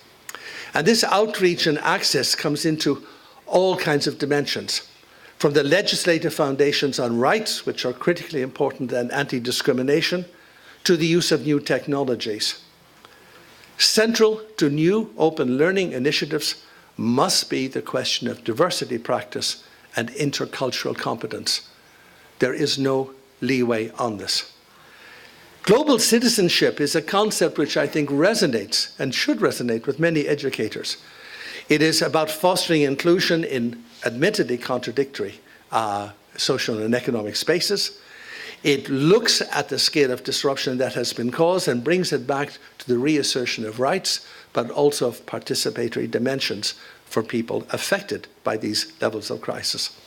And this outreach and access comes into all kinds of dimensions, from the legislative foundations on rights, which are critically important, and anti-discrimination, to the use of new technologies. Central to new open learning initiatives must be the question of diversity practice and intercultural competence. There is no leeway on this. Global citizenship is a concept which I think resonates and should resonate with many educators. It is about fostering inclusion in admittedly contradictory social and economic spaces. It looks at the scale of disruption that has been caused and brings it back to the reassertion of rights, but also of participatory dimensions for people affected by these levels of crisis.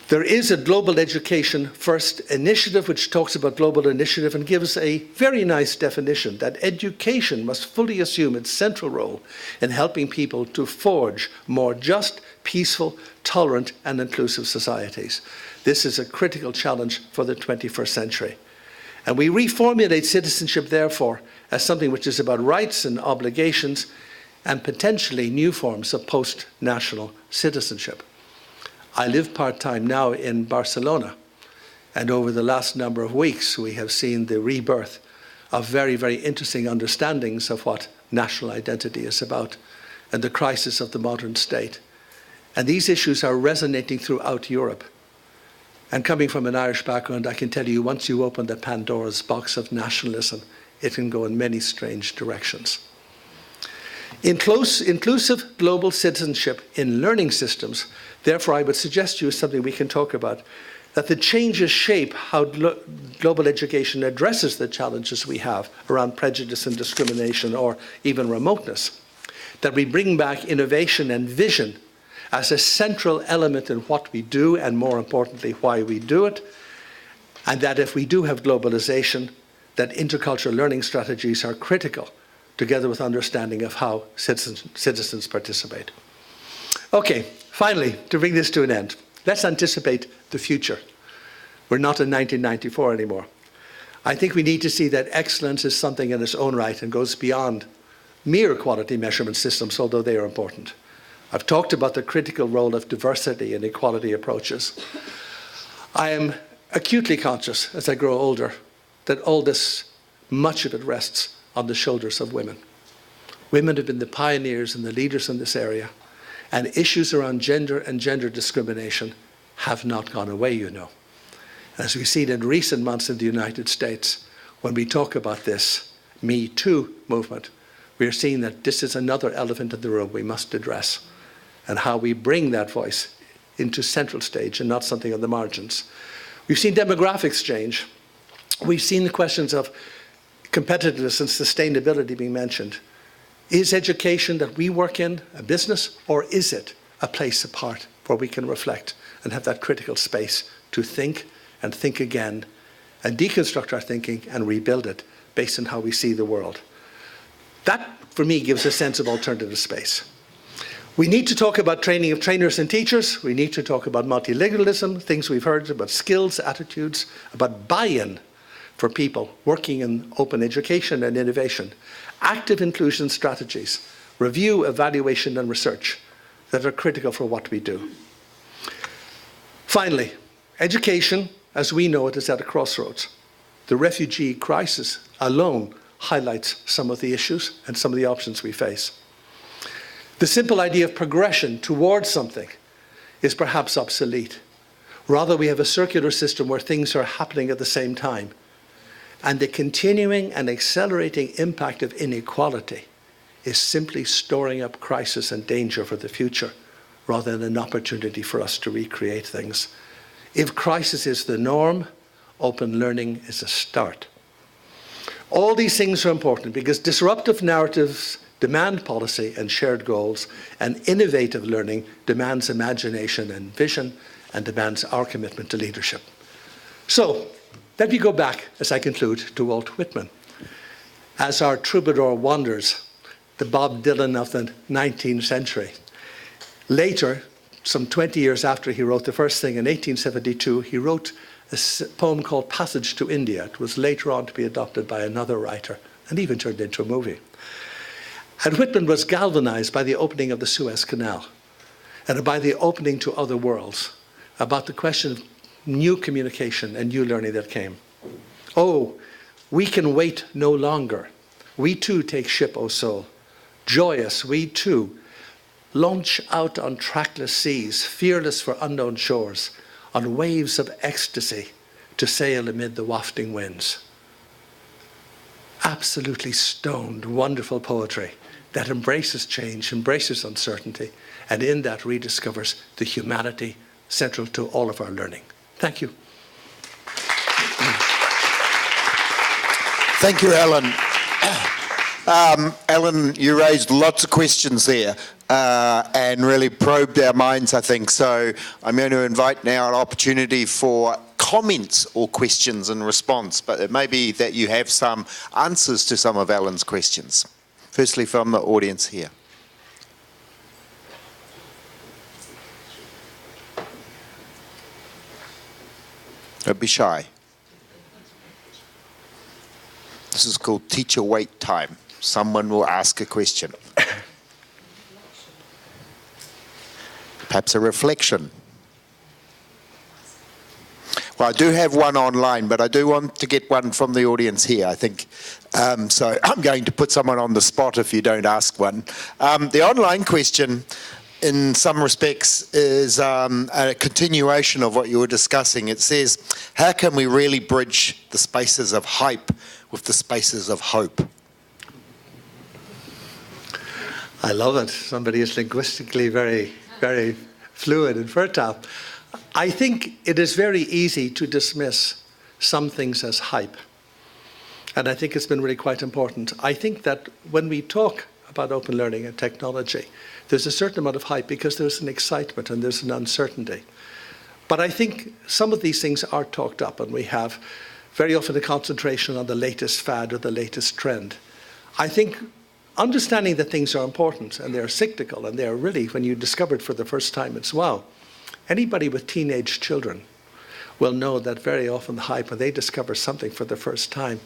There is a Global Education First initiative which talks about global initiative and gives a very nice definition that education must fully assume its central role in helping people to forge more just, peaceful, tolerant, and inclusive societies. This is a critical challenge for the 21st century. And we reformulate citizenship, therefore, as something which is about rights and obligations and potentially new forms of post-national citizenship. I live part-time now in Barcelona, and over the last number of weeks we have seen the rebirth of very, very interesting understandings of what national identity is about and the crisis of the modern state. And these issues are resonating throughout Europe. And coming from an Irish background, I can tell you, once you open the Pandora's box of nationalism, it can go in many strange directions. Inclusive global citizenship in learning systems, therefore, I would suggest to you something we can talk about, that the changes shape how global education addresses the challenges we have around prejudice and discrimination or even remoteness, that we bring back innovation and vision as a central element in what we do, and more importantly, why we do it. And that if we do have globalization, that intercultural learning strategies are critical, together with understanding of how citizens participate. Okay, finally, to bring this to an end, let's anticipate the future. We're not in 1994 anymore. I think we need to see that excellence is something in its own right and goes beyond mere quality measurement systems, although they are important. I've talked about the critical role of diversity and equality approaches. I am acutely conscious, as I grow older, that all this, much of it rests on the shoulders of women. Women have been the pioneers and the leaders in this area, and issues around gender and gender discrimination have not gone away, you know. As we've seen in recent months in the United States, when we talk about this Me Too movement, we are seeing that this is another elephant in the room we must address, and how we bring that voice into central stage and not something on the margins. We've seen demographics change. We've seen the questions of competitiveness and sustainability being mentioned. Is education that we work in a business, or is it a place apart where we can reflect and have that critical space to think and think again and deconstruct our thinking and rebuild it based on how we see the world? That, for me, gives a sense of alternative space. We need to talk about training of trainers and teachers. We need to talk about multilingualism, things we've heard about skills, attitudes, about buy-in for people working in open education and innovation, active inclusion strategies, review, evaluation, and research that are critical for what we do. Finally, education, as we know it, is at a crossroads. The refugee crisis alone highlights some of the issues and some of the options we face. The simple idea of progression towards something is perhaps obsolete. Rather, we have a circular system where things are happening at the same time. And the continuing and accelerating impact of inequality is simply storing up crisis and danger for the future, rather than an opportunity for us to recreate things. If crisis is the norm, open learning is a start. All these things are important because disruptive narratives demand policy and shared goals, and innovative learning demands imagination and vision and demands our commitment to leadership. So, let me go back, as I conclude, to Walt Whitman. As our troubadour wanders, the Bob Dylan of the 19th century. Later, some 20 years after he wrote the first thing, in 1872, he wrote a poem called Passage to India. It was later on to be adopted by another writer and even turned into a movie. And Whitman was galvanized by the opening of the Suez Canal and by the opening to other worlds, about the question of new communication and new learning that came. Oh, we can wait no longer. We too take ship, O soul. Joyous, we too launch out on trackless seas, fearless for unknown shores, on waves of ecstasy to sail amid the wafting winds. Absolutely stoned, wonderful poetry that embraces change, embraces uncertainty, and in that rediscovers the humanity central to all of our learning. Thank you. Thank you, Alan. Alan, you raised lots of questions there and really probed our minds, I think. So I'm going to invite now an opportunity for comments or questions in response, but it may be that you have some answers to some of Alan's questions. Firstly, from the audience here. Don't be shy. This is called teacher wait time. Someone will ask a question. Perhaps a reflection. Well, I do have one online, but I do want to get one from the audience here, I think. So I'm going to put someone on the spot if you don't ask one. The online question, in some respects, is a continuation of what you were discussing. It says, how can we really bridge the spaces of hype with the spaces of hope? I love it. Somebody is linguistically very, very fluid and fertile. I think it is very easy to dismiss some things as hype. And I think it's been really quite important. I think that when we talk about open learning and technology, There's a certain amount of hype because there's an excitement and there's an uncertainty. But I think some of these things are talked up, and we have very often a concentration on the latest fad or the latest trend. I think understanding that things are important and they're cyclical and they're really, when you discover it for the first time, it's wow. Anybody with teenage children will know that very often the hype, when they discover something for the first time,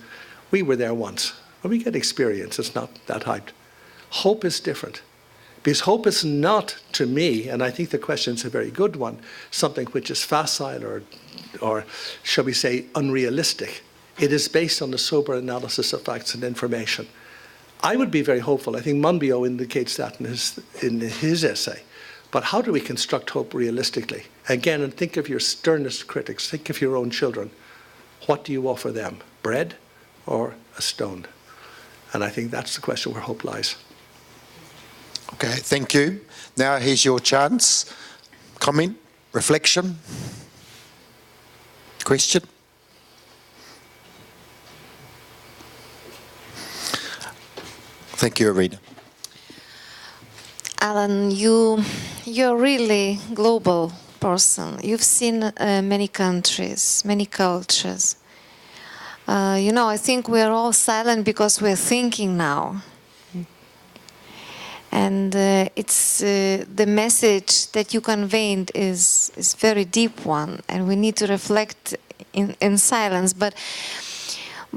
we were there once. When we get experience, it's not that hyped. Hope is different. Because hope is not, to me, and I think the question is a very good one, something which is facile or shall we say, unrealistic. It is based on a sober analysis of facts and information. I would be very hopeful. I think Monbiot indicates that in his essay. But how do we construct hope realistically? Again, and think of your sternest critics. Think of your own children. What do you offer them? Bread or a stone? And I think that's the question where hope lies. Okay, thank you. Now here's your chance. Comment, reflection, question. Thank you, Arena. Alan, you're really global person. You've seen many countries, many cultures. I think we're all silent because we're thinking now. And it's the message that you conveyed is very deep one, and we need to reflect in silence. But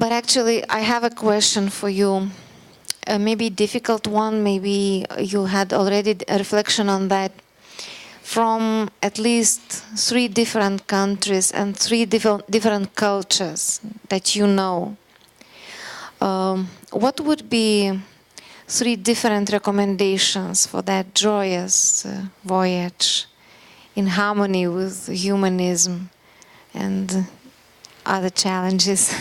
actually, I have a question for you. Maybe a difficult one. Maybe you had already a reflection on that. From at least 3 different countries and 3 different cultures that you know, what would be 3 different recommendations for that joyous voyage in harmony with humanism and other challenges?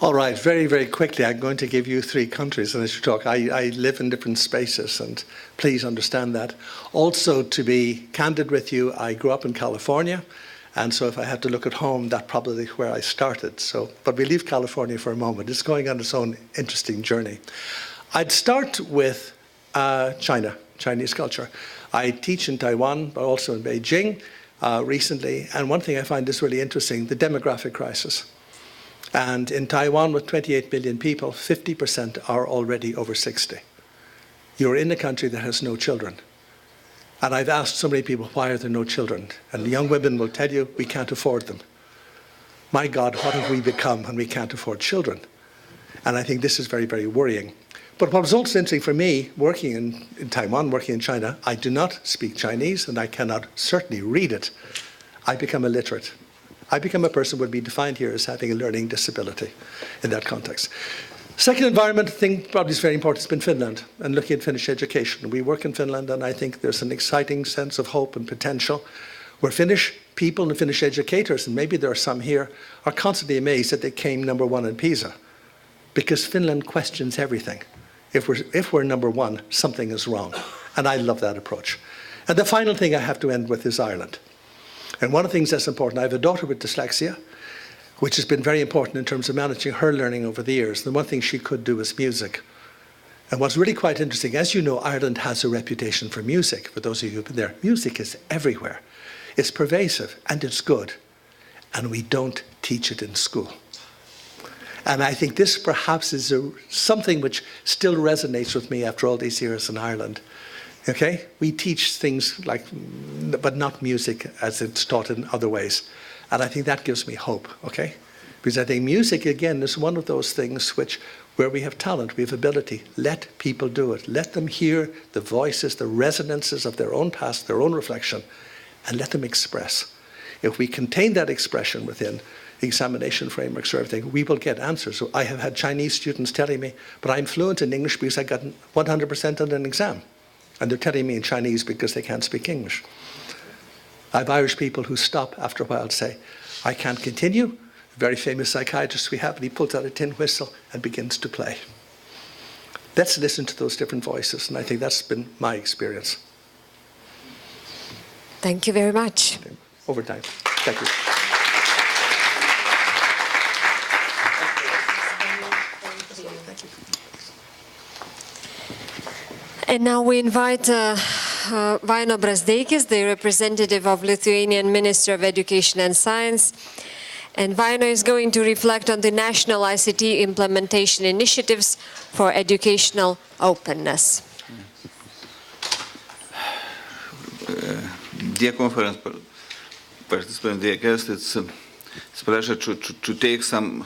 All right, very, very quickly, I'm going to give you 3 countries, and as you talk, I live in different spaces, and please understand that. Also, to be candid with you, I grew up in California, and so if I had to look at home, that's probably where I started. But we leave California for a moment. It's going on its own interesting journey. I'd start with China, Chinese culture. I teach in Taiwan, but also in Beijing recently, and one thing I find is really interesting, the demographic crisis. And in Taiwan, with 28 million people, 50% are already over 60. You're in a country that has no children. And I've asked so many people, why are there no children? And young women will tell you, we can't afford them. My God, what have we become when we can't afford children? And I think this is very, very worrying. But what was also interesting for me, working in Taiwan, working in China, I do not speak Chinese, and I cannot certainly read it. I become illiterate. I become a person who would be defined here as having a learning disability in that context. Second environment thing probably is very important has been Finland and looking at Finnish education. We work in Finland, and I think there's an exciting sense of hope and potential where Finnish people and Finnish educators, and maybe there are some here, are constantly amazed that they came number 1 in PISA because Finland questions everything. If we're number 1, something is wrong. And I love that approach. And the final thing I have to end with is Ireland. And one of the things that's important, I have a daughter with dyslexia, which has been very important in terms of managing her learning over the years. The one thing she could do is music. And what's really quite interesting, as you know, Ireland has a reputation for music. For those of you who've been there, music is everywhere. It's pervasive and it's good. And we don't teach it in school. And I think this perhaps is something which still resonates with me after all these years in Ireland. Okay? We teach things like, but not music as it's taught in other ways. And I think that gives me hope, okay? Because I think music, again, is one of those things where we have talent, we have ability. Let people do it. Let them hear the voices, the resonances of their own past, their own reflection, and let them express. If we contain that expression within examination frameworks or everything, we will get answers. So I have had Chinese students telling me, but I'm fluent in English because I got 100% on an exam. And they're telling me in Chinese because they can't speak English. I have Irish people who stop after a while and say, I can't continue. A very famous psychiatrist we have, and he pulls out a tin whistle and begins to play. Let's listen to those different voices, and I think that's been my experience. Thank you very much. Over time. Thank you. And now we invite Vaino Brazdeikis, the representative of Lithuanian Minister of Education and Science. And Vaino is going to reflect on the national ICT implementation initiatives for educational openness. Dear conference participants, dear guests, it's a pleasure to take some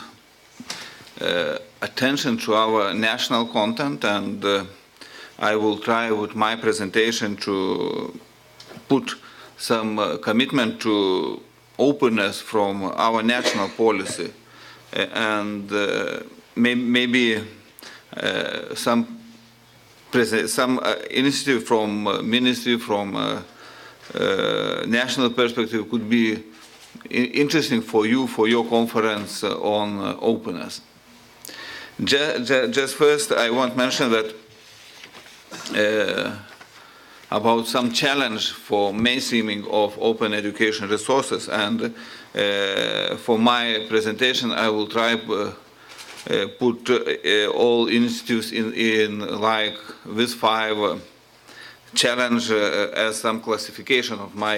attention to our national content, and I will try with my presentation to put some commitment to openness from our national policy, and maybe some initiative from ministry, from national perspective could be interesting for you, for your conference on openness. Just first, I want to mention that about some challenge for mainstreaming of open education resources, and for my presentation I will try put all initiatives in like this 5 challenge as some classification of my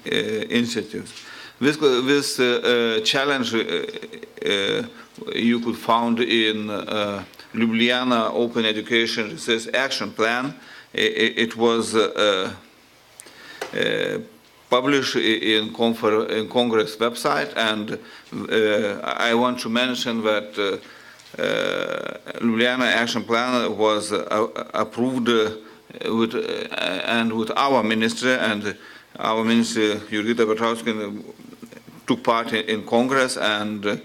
initiatives. This challenge you could find in Ljubljana Open Education Research Action Plan. It was published in Congress website, and I want to mention that Ljubljana Action Plan was approved with our minister, and our minister Jurgita Petrauskienė took part in Congress, and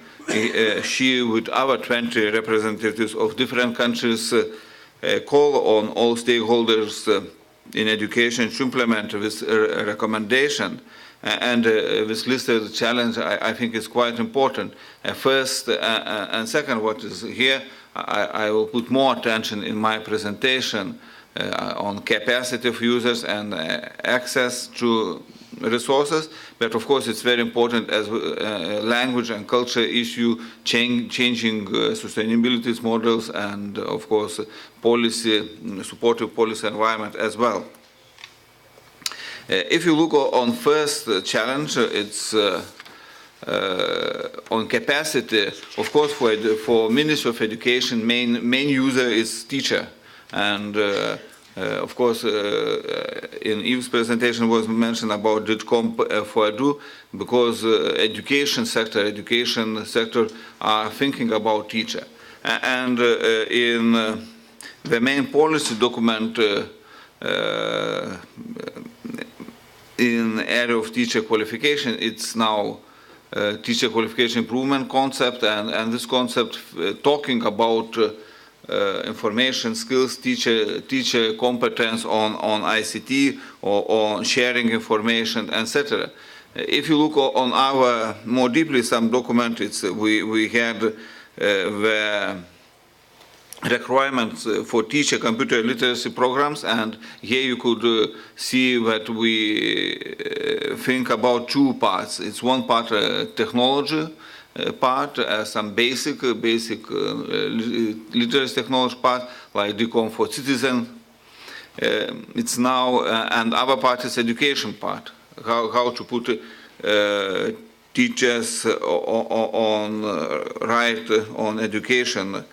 she with our 20 representatives of different countries call on all stakeholders in education to implement this recommendation. And this listed challenge, I think, is quite important. First and second, what is here, I will put more attention in my presentation on capacity of users and access to resources, but of course it's very important as language and culture issue, changing sustainability models, and of course policy, supportive policy environment as well. If you look on first challenge, it's on capacity. Of course, for Ministry of Education, main user is teacher, and of course, in Eve's presentation was mentioned about DITCOM for Edu, because education sector are thinking about teacher. And in the main policy document in area of teacher qualification, it's now teacher qualification improvement concept, and this concept talking about information skills, teacher competence on ICT or on sharing information, etc. If you look on our more deeply some document, we had the requirements for teacher computer literacy programs, and here you could see that we think about 2 parts. It's one part technology part, some basic literacy technology part, like DICOM for Citizen. It's now, and other part is education part, how to put teachers on education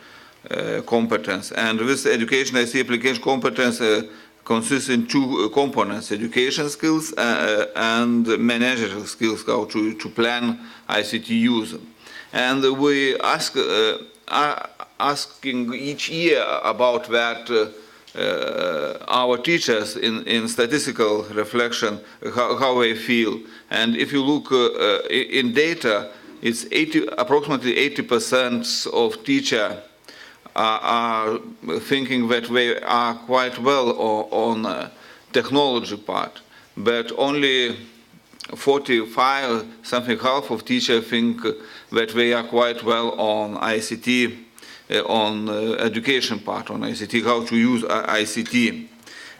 competence. And this education ICT application competence consists in 2 components: education skills and managerial skills, how to plan ICT use. And we are asking each year about that our teachers in statistical reflection, how they feel. And if you look in data, it's approximately 80% of teachers are thinking that they are quite well on technology part, but only 45, something half of teachers think that they are quite well on ICT, on education part, on ICT, how to use ICT.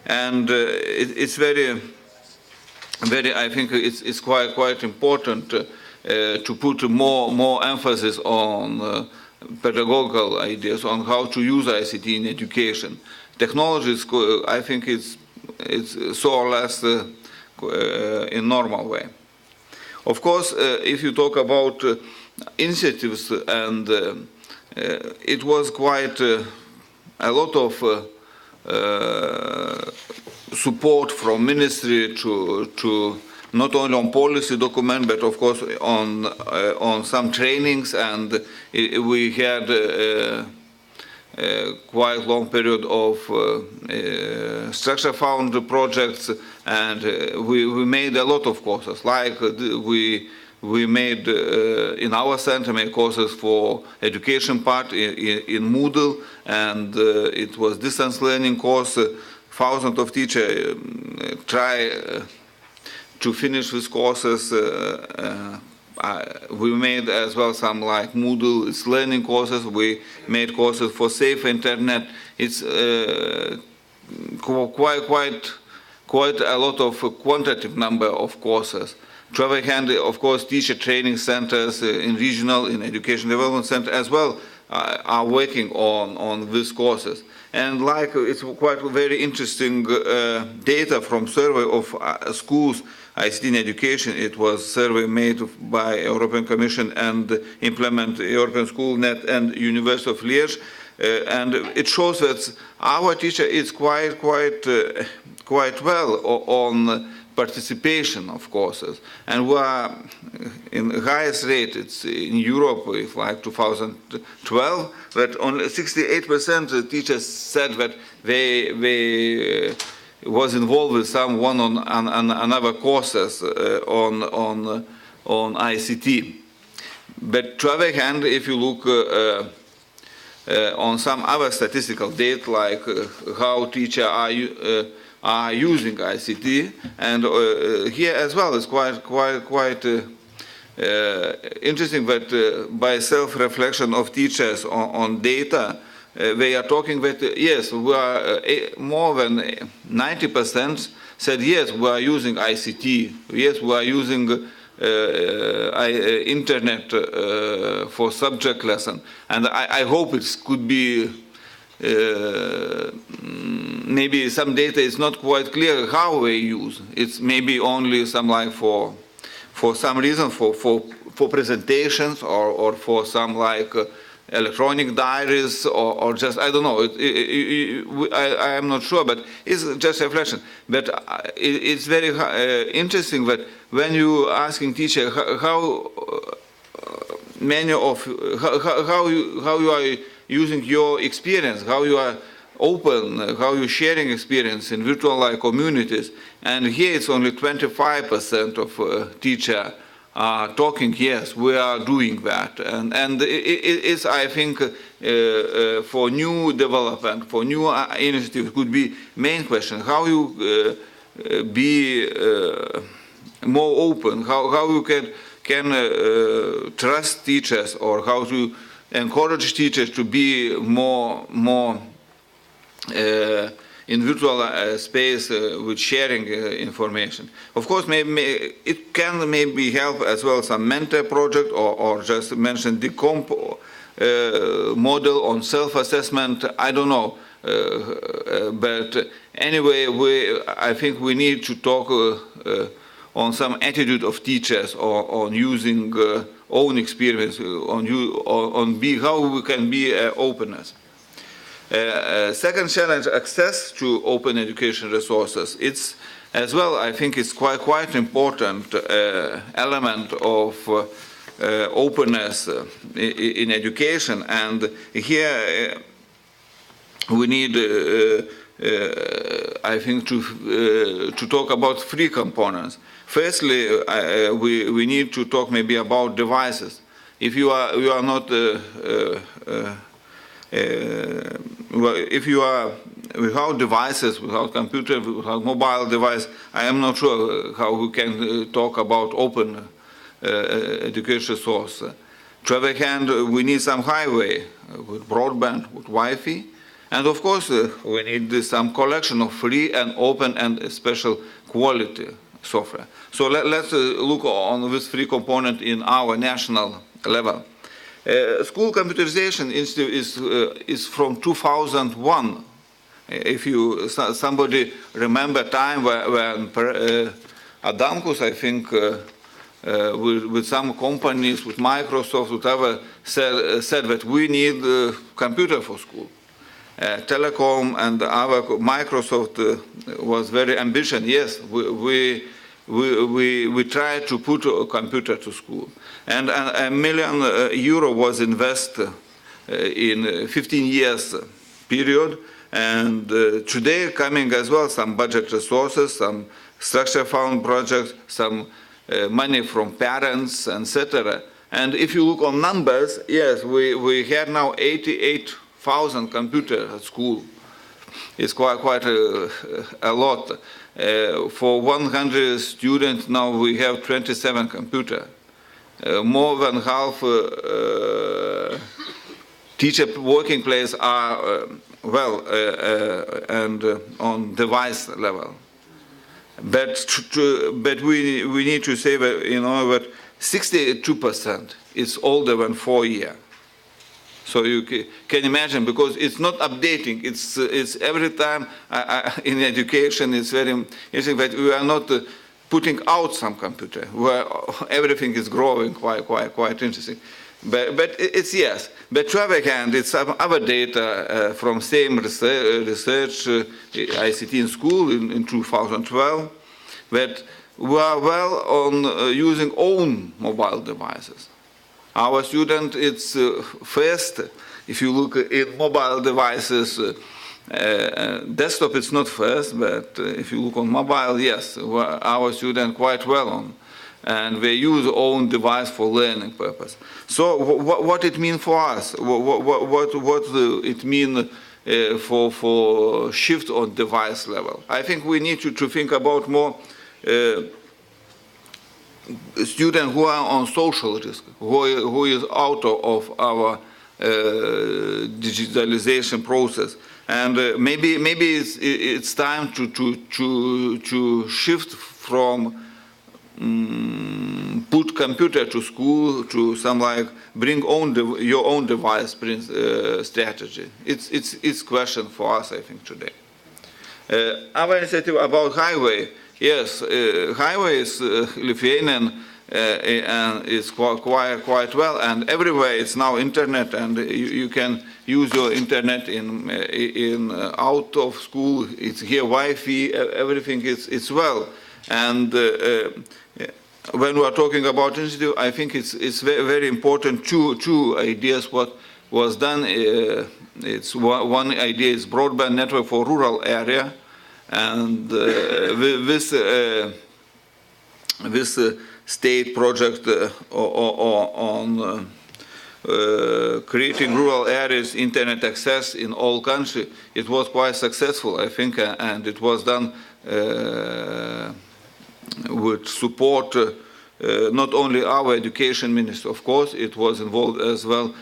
And it's very, I think it's quite important to put more emphasis on pedagogical ideas on how to use ICT in education. technology, I think it's so or less in normal way. Of course, if you talk about initiatives, and it was quite a lot of support from ministry to not only on policy document, but of course on some trainings, and we had quite long period of structure fund projects, and we made a lot of courses. Like we made in our center made courses for education part in Moodle, and it was distance learning course. Thousands of teachers try to finish these courses. We made as well some like Moodle, it's learning courses. We made courses for safe internet. It's quite a lot of quantitative number of courses. To other hand, of course, teacher training centers in regional, in education development center as well are working on these courses. And like it's quite very interesting data from survey of schools, ICT in education. It was survey made by European Commission and implement European School Net and University of Liège, and it shows that our teacher is quite well on participation of courses, and we are in the highest rate. It's in Europe, with like 2012, that only 68% of teachers said that they was involved with someone on another courses on ICT. But to other hand, if you look on some other statistical data, like how teachers are using ICT, and here as well is quite interesting that by self-reflection of teachers on data, they are talking that yes, we are more than 90% said yes, we are using ICT, yes, we are using internet for subject lesson, and I hope it could be maybe some data is not quite clear how they use. It's maybe only some like for some reason for presentations or for some like electronic diaries or just I don't know. I am not sure, but it's just a reflection. But it's very interesting that when you asking teacher how many of how you are using your experience, how you are open, how you sharing experience in virtual like communities, and here it's only 25% of teacher talking, yes, we are doing that, and it's I think for new development, for new initiatives could be main question how you be more open, how you can trust teachers, or how to encourage teachers to be more in virtual space with sharing information. Of course, maybe it can maybe help as well some mentor project, or just mention the comp model on self-assessment. I don't know, but anyway, I think we need to talk on some attitude of teachers, or on using own experience, on how we can be openness. Second challenge, access to open education resources. It's as well, I think it's quite important element of openness in education, and here we need I think to talk about three components. Firstly, we need to talk maybe about devices. If you are not if you are without devices, without computer, without mobile device, I am not sure how we can talk about open education source. To the other hand, we need some highway with broadband, with Wi-Fi, and of course we need some collection of free and open and special quality software. So let's look on this three component in our national level. School computerization is from 2001, If somebody remember time when Adamkus, I think, with some companies, with Microsoft, whatever, said that we need a computer for school. Telecom and our Microsoft was very ambitious. Yes, we try to put a computer to school. And €1 million was invested in 15 years period. And today coming as well some budget resources, some structure fund projects, some money from parents, etc. And if you look on numbers, yes, we have now 88,000 computers at school. It's quite a lot. For 100 students now we have 27 computers. More than half teacher working place are and on device level. But we need to say that, that 62% is older than 4 years. So you can imagine, because it's not updating. It's every time in education. It's very interesting that we are not putting out some computer where everything is growing quite interesting. But it's yes. But to other hand, it's some other data from same research ICT in school in 2012 that we are well on using own mobile devices. Our student, it's first, if you look in mobile devices, desktop it's not first, but if you look on mobile, yes, our student quite well on. And they use own device for learning purpose. So what it means for us? What it mean for shift on device level? I think we need to think about more students who are on social risk, who is out of our digitalization process. And maybe it's time to shift from put computer to school to some like bring your own device strategy. It's question for us, I think, today. Our initiative about highway, yes, highway is Lithuanian and it's quite well, and everywhere it's now internet, and you can use your internet in out of school. It's here Wi-Fi, everything is well. And when we are talking about initiative, I think it's very important. Two ideas what was done. It's one idea is broadband network for rural area, and this state project on creating rural areas internet access in all country. It was quite successful, I think, and it was done with support not only our education minister, of course, it was involved as well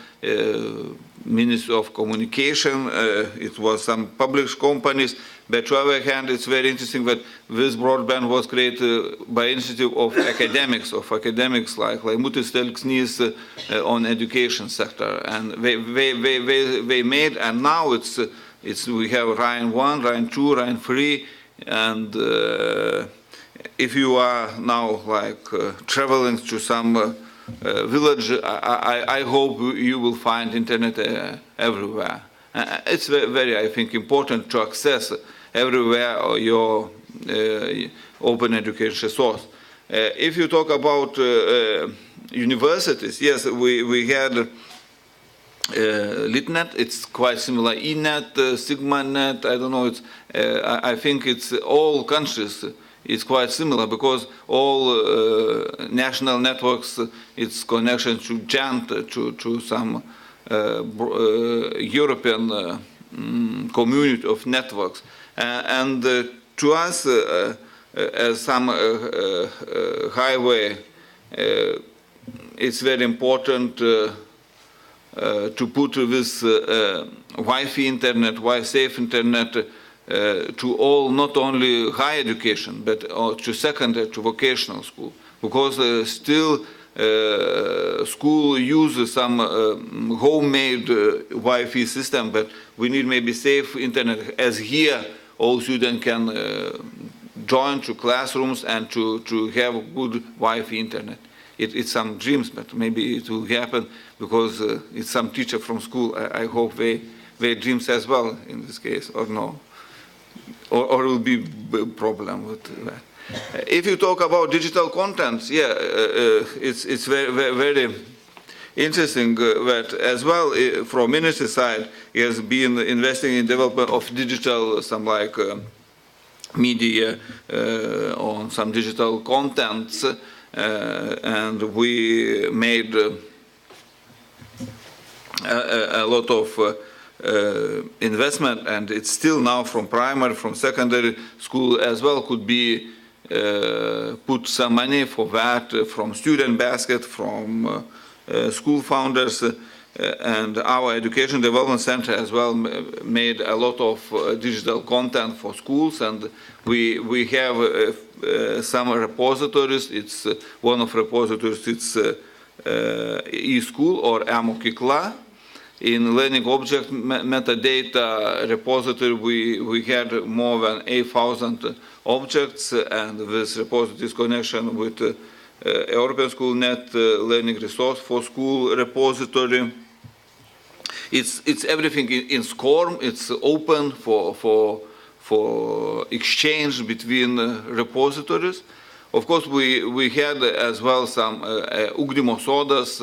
Ministry of Communication, it was some public companies, but on the other hand, it's very interesting that this broadband was created by initiative of academics like Mutis Telksnys on education sector, and they made, and now we have Rhine 1, Rhine 2, Rhine 3, and if you are now like traveling to some village, I hope you will find internet everywhere. It's very, I think, important to access everywhere your open education source. If you talk about universities, yes, we had LitNet. It's quite similar. ENet, SigmaNet. I don't know. It's I think it's all countries. It's quite similar because all national networks, its connection to JANT, to some European community of networks. And to us, as some highway, it's very important to put this Wi-Fi internet, Wi-Safe internet, to all, not only higher education, but to secondary, to vocational school, because still school use some homemade Wi-Fi system, but we need maybe safe internet, as here all students can join to classrooms and to have good Wi-Fi internet. It's some dreams, but maybe it will happen because it's some teacher from school. I hope they dreams as well in this case, or no, or it will be a problem with that. If you talk about digital content, yeah, it's very interesting that as well from ministry side he has been investing in development of digital, some like media on some digital contents, and we made a lot of investment, and it's still now from primary, from secondary school as well could be put some money for that from student basket, from school founders, and our Education Development Center as well made a lot of digital content for schools, and we have some repositories. It's one of repositories, it's e-school or e-mokykla. In learning object metadata repository, we had more than 8,000 objects, and this repository's connection with European School Net Learning Resource for School repository. It's everything in SCORM. It's open for exchange between repositories. Of course, we had as well some Ugdymo sodas,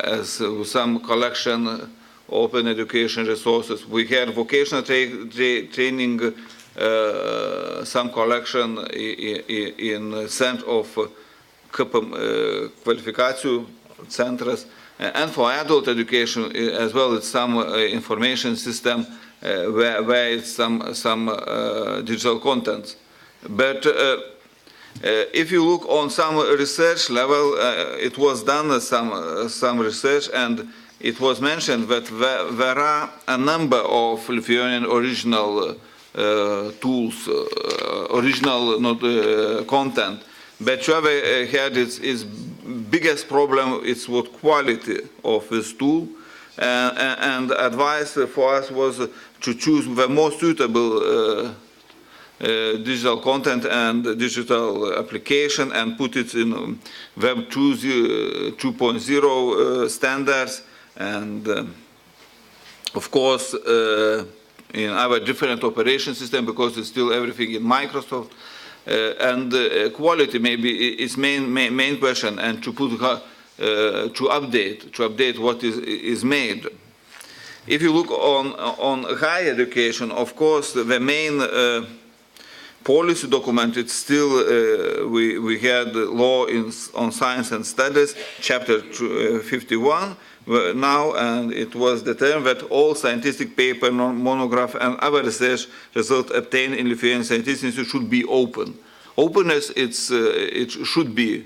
as some collection, open education resources. We had vocational training, some collection in center of kvalifikacijų centers, and for adult education as well. It's some information system where it's some digital content. But if you look on some research level, it was done some research, and it was mentioned that there are a number of Lithuanian original tools, original content. But Chave had its biggest problem is what quality of this tool, and advice for us was to choose the most suitable digital content and digital application and put it in Web 2.0 standards, and of course in our different operation system, because it's still everything in Microsoft, and quality maybe is main question, and to put to update what is made. If you look on higher education, of course the main policy document, it's still, we had law on science and studies, chapter 51 now, and it was determined that all scientific paper, monograph, and other research results obtained in Lithuanian scientific institute should be open. Openness, it should be.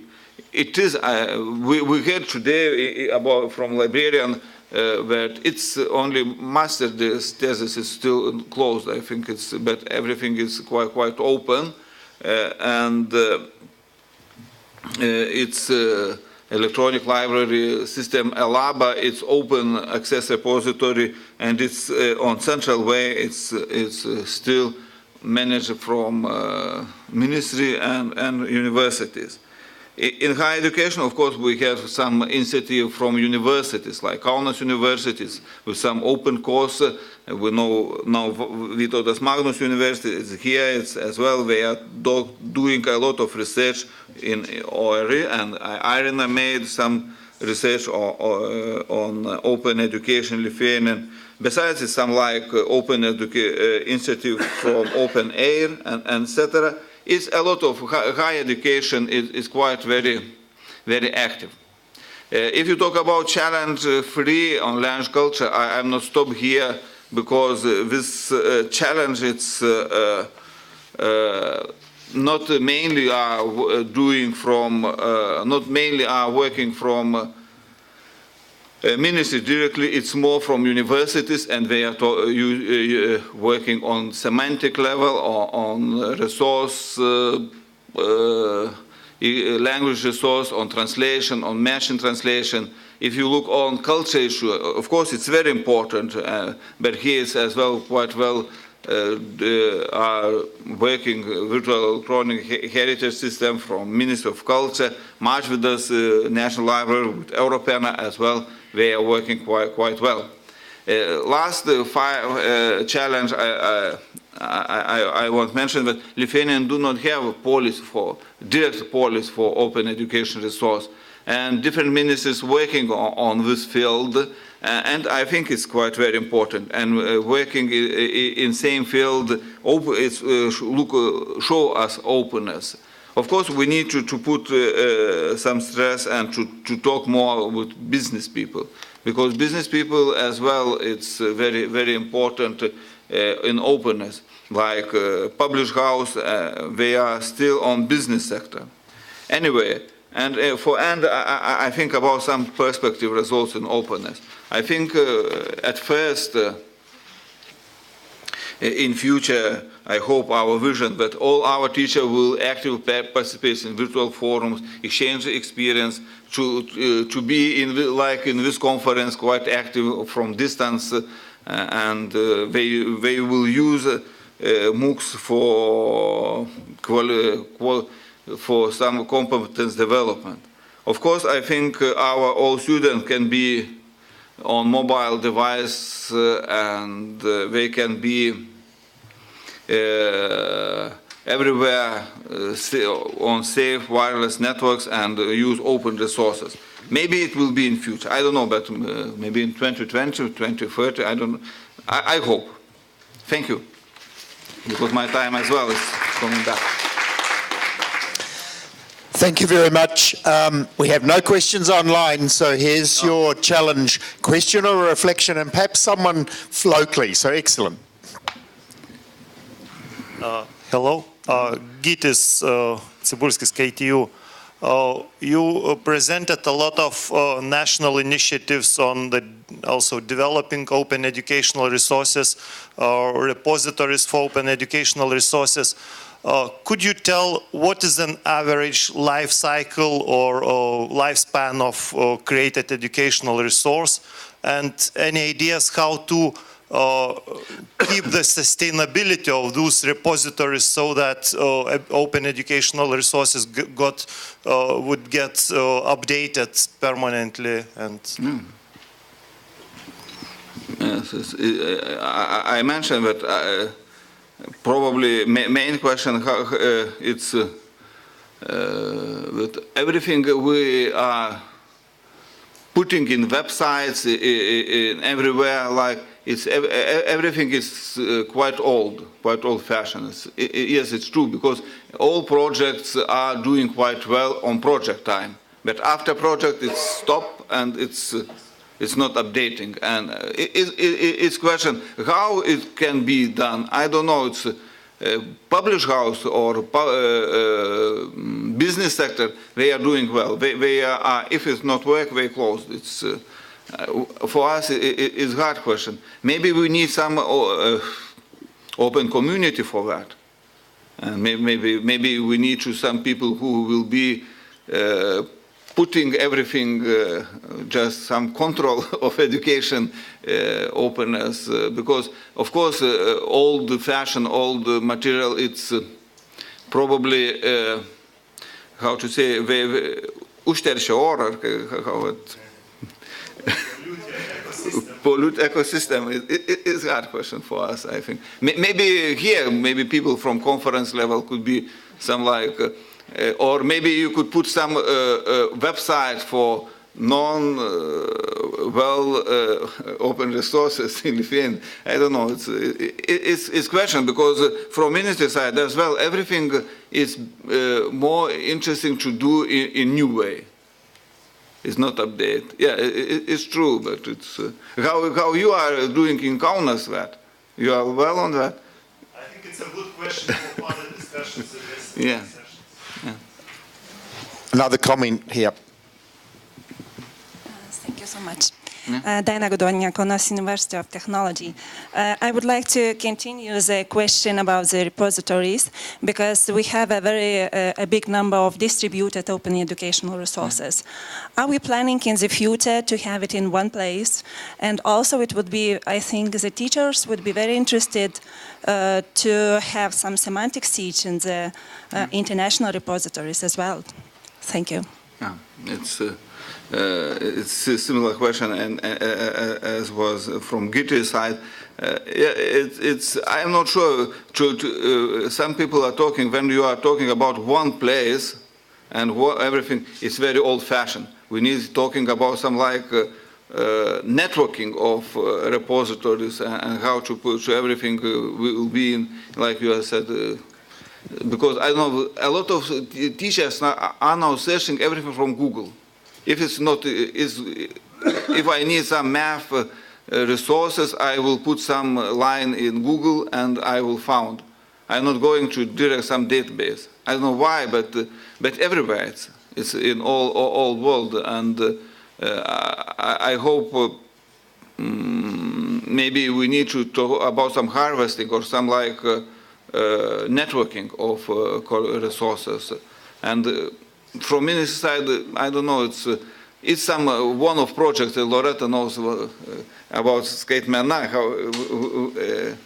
It is. We heard today about from librarian that it's only master thesis is still closed. I think it's, but everything is quite open, and it's electronic library system ELABA. It's open access repository, and it's on central way. It's still managed from ministry and universities. In higher education, of course, we have some initiative from universities, like Kaunas universities, with some open course. We know now Vytautas Magnus University is here. It's as well. They are doing a lot of research in ORE, and Irina made some research on open education Lithuanian. Besides, it's some like open initiative from Open Air and etc. It's a lot of higher education is quite very active. If you talk about challenge-free on language culture, I'm not stop here, because this challenge, it's not mainly are doing from, not mainly are working from ministry directly. It's more from universities, and they are working on semantic level or on resource language resource, on translation, on machine translation. If you look on culture issue, of course it's very important, but here is as well quite well are working virtual electronic heritage system from Ministry of Culture, Mažvydas National Library with Europena as well. They are working quite well. Last challenge I want to mention that Lithuanians do not have a direct policy for open education resource, and different ministries working on this field, and I think it's quite very important. And working in same field, show us openness. Of course, we need to put some stress and to talk more with business people, because business people as well, it's very, very important in openness. Like publish house, they are still on business sector. Anyway, and I think about some perspective results in openness. I think at first, in future, I hope our vision that all our teachers will actively participate in virtual forums, exchange experience, to be in this conference quite active from distance, and they will use MOOCs for some competence development. Of course, I think all students can be on mobile device and they can be everywhere on safe wireless networks and use open resources. Maybe it will be in future, I don't know, but maybe in 2020, 2030, I don't know. I hope. Thank you. Because my time as well is coming back. Thank you very much. We have no questions online, so here's your challenge. Question or reflection, and perhaps someone locally, so excellent. Hello, Gytis Cibulskis, KTU. You presented a lot of national initiatives on also developing open educational resources, repositories for open educational resources. Could you tell what is an average life cycle or lifespan of created educational resource, and any ideas how to keep the sustainability of those repositories so that open educational resources would get updated permanently? And yes, I mentioned that probably main question it's that everything we are putting in websites in everywhere, like everything is quite old-fashioned. Yes, it's true, because all projects are doing quite well on project time, but after project it's stop and it's not updating. And it's question how it can be done. I don't know. It's publish house or business sector. They are doing well. They are. If it's not work, they close. It's for us. It's hard question. Maybe we need some open community for that. And maybe we need to some people who will be putting everything, just some control of education, openness, because of course old fashion, old material, it's probably, how to say, užteršia orą, how it pollute ecosystem. It's a hard question for us, I think. Maybe here, maybe people from conference level could be some like, or maybe you could put some website for open resources in Lithuania. I don't know. It's question, because from ministry side as well, everything is more interesting to do in new way. It's not update. Yeah, it's true, but it's how you are doing in Kaunas that. You are well on that. I think it's a good question for further discussions in this yeah. session. Yeah. Another comment here. Thank you so much. Dana Godonja, Konos University of Technology. I would like to continue the question about the repositories, because we have a big number of distributed open educational resources. Are we planning in the future to have it in one place? And also it would be, I think the teachers would be very interested to have some semantic search in the international repositories as well. Thank you. Yeah, it's a similar question, and as was from Gite's side. I'm not sure. Some people are talking, when you are talking about one place and everything, it's very old-fashioned. We need talking about some like networking of repositories and how to put everything will be in, like you have said. Because I know a lot of teachers are now searching everything from Google. If it's not, if I need some math resources, I will put some line in Google and I will found. I'm not going to direct some database. I don't know why, but everywhere it's in all world. And I hope maybe we need to talk about some harvesting or some like networking of resources. And from ministry side, I don't know, it's some one of projects Loretta knows about Skaitmena, how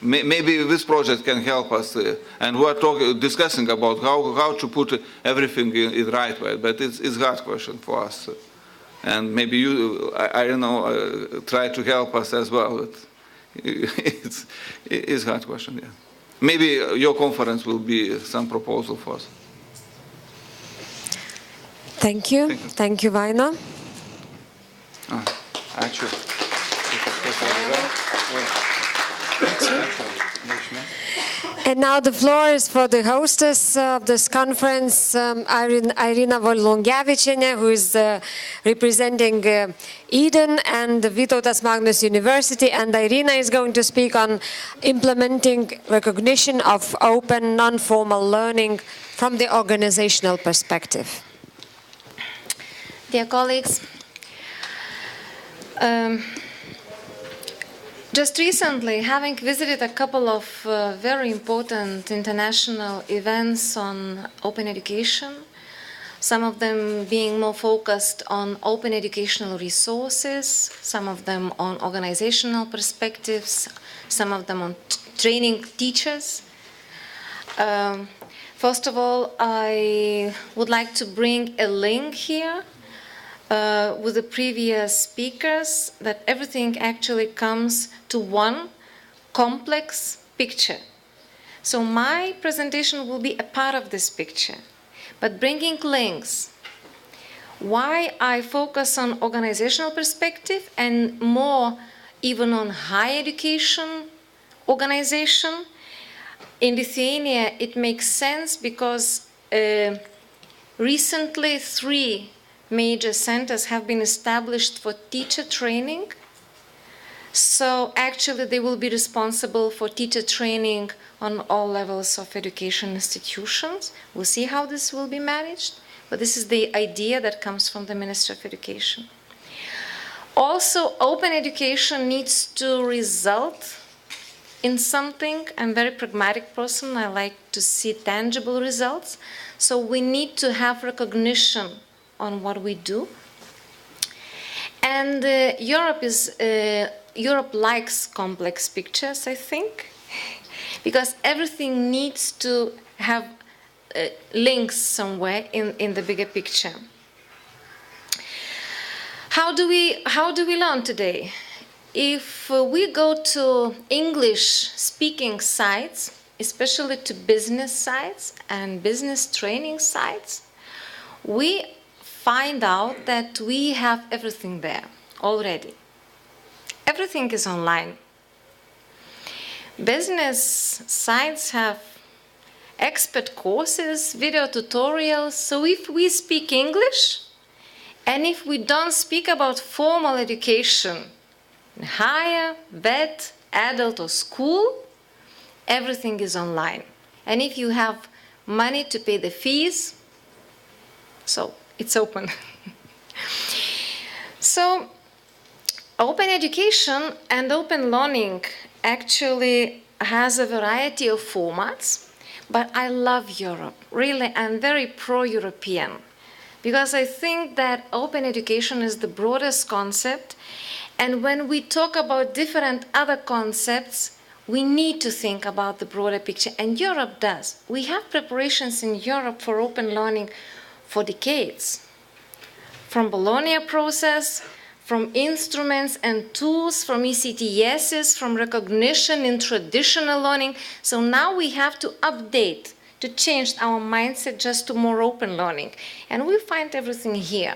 maybe this project can help us, and we are discussing about how to put everything in the right way, but it's a hard question for us. And maybe you, I don't know, try to help us as well. It's a hard question, yeah. Maybe your conference will be some proposal for us. Thank you. Thank you, Vaina. And now the floor is for the hostess of this conference, Irina Volungavichene, who is representing Eden and Vytautas Magnus University. And Irina is going to speak on implementing recognition of open, non-formal learning from the organizational perspective. Dear colleagues, just recently, having visited a couple of very important international events on open education, some of them being more focused on open educational resources, some of them on organizational perspectives, some of them on training teachers. First of all, I would like to bring a link here with the previous speakers, that everything actually comes to one complex picture. So my presentation will be a part of this picture, but bringing links. Why I focus on organizational perspective and more even on higher education organization. In Lithuania, it makes sense because recently 3 major centers have been established for teacher training. So actually they will be responsible for teacher training on all levels of education institutions. We'll see how this will be managed, but this is the idea that comes from the Ministry of Education. Also, open education needs to result in something. I'm a very pragmatic person. I like to see tangible results. So we need to have recognition on what we do. And Europe likes complex pictures, I think, because everything needs to have links somewhere in the bigger picture. How do we learn today? If we go to English-speaking sites, especially to business sites and business training sites, we find out that we have everything there already. Everything is online. Business sites have expert courses, video tutorials. So if we speak English, and if we don't speak about formal education, higher, vet, adult or school, everything is online. And if you have money to pay the fees, so it's open. So Open education and open learning actually has a variety of formats, but I love Europe. Really, I'm very pro-European because I think that open education is the broadest concept, and when we talk about different other concepts, we need to think about the broader picture, and Europe does. We have preparations in Europe for open learning for decades. From Bologna process, from instruments and tools, from ECTSs, from recognition in traditional learning. So now we have to update, to change our mindset just to more open learning. And we find everything here.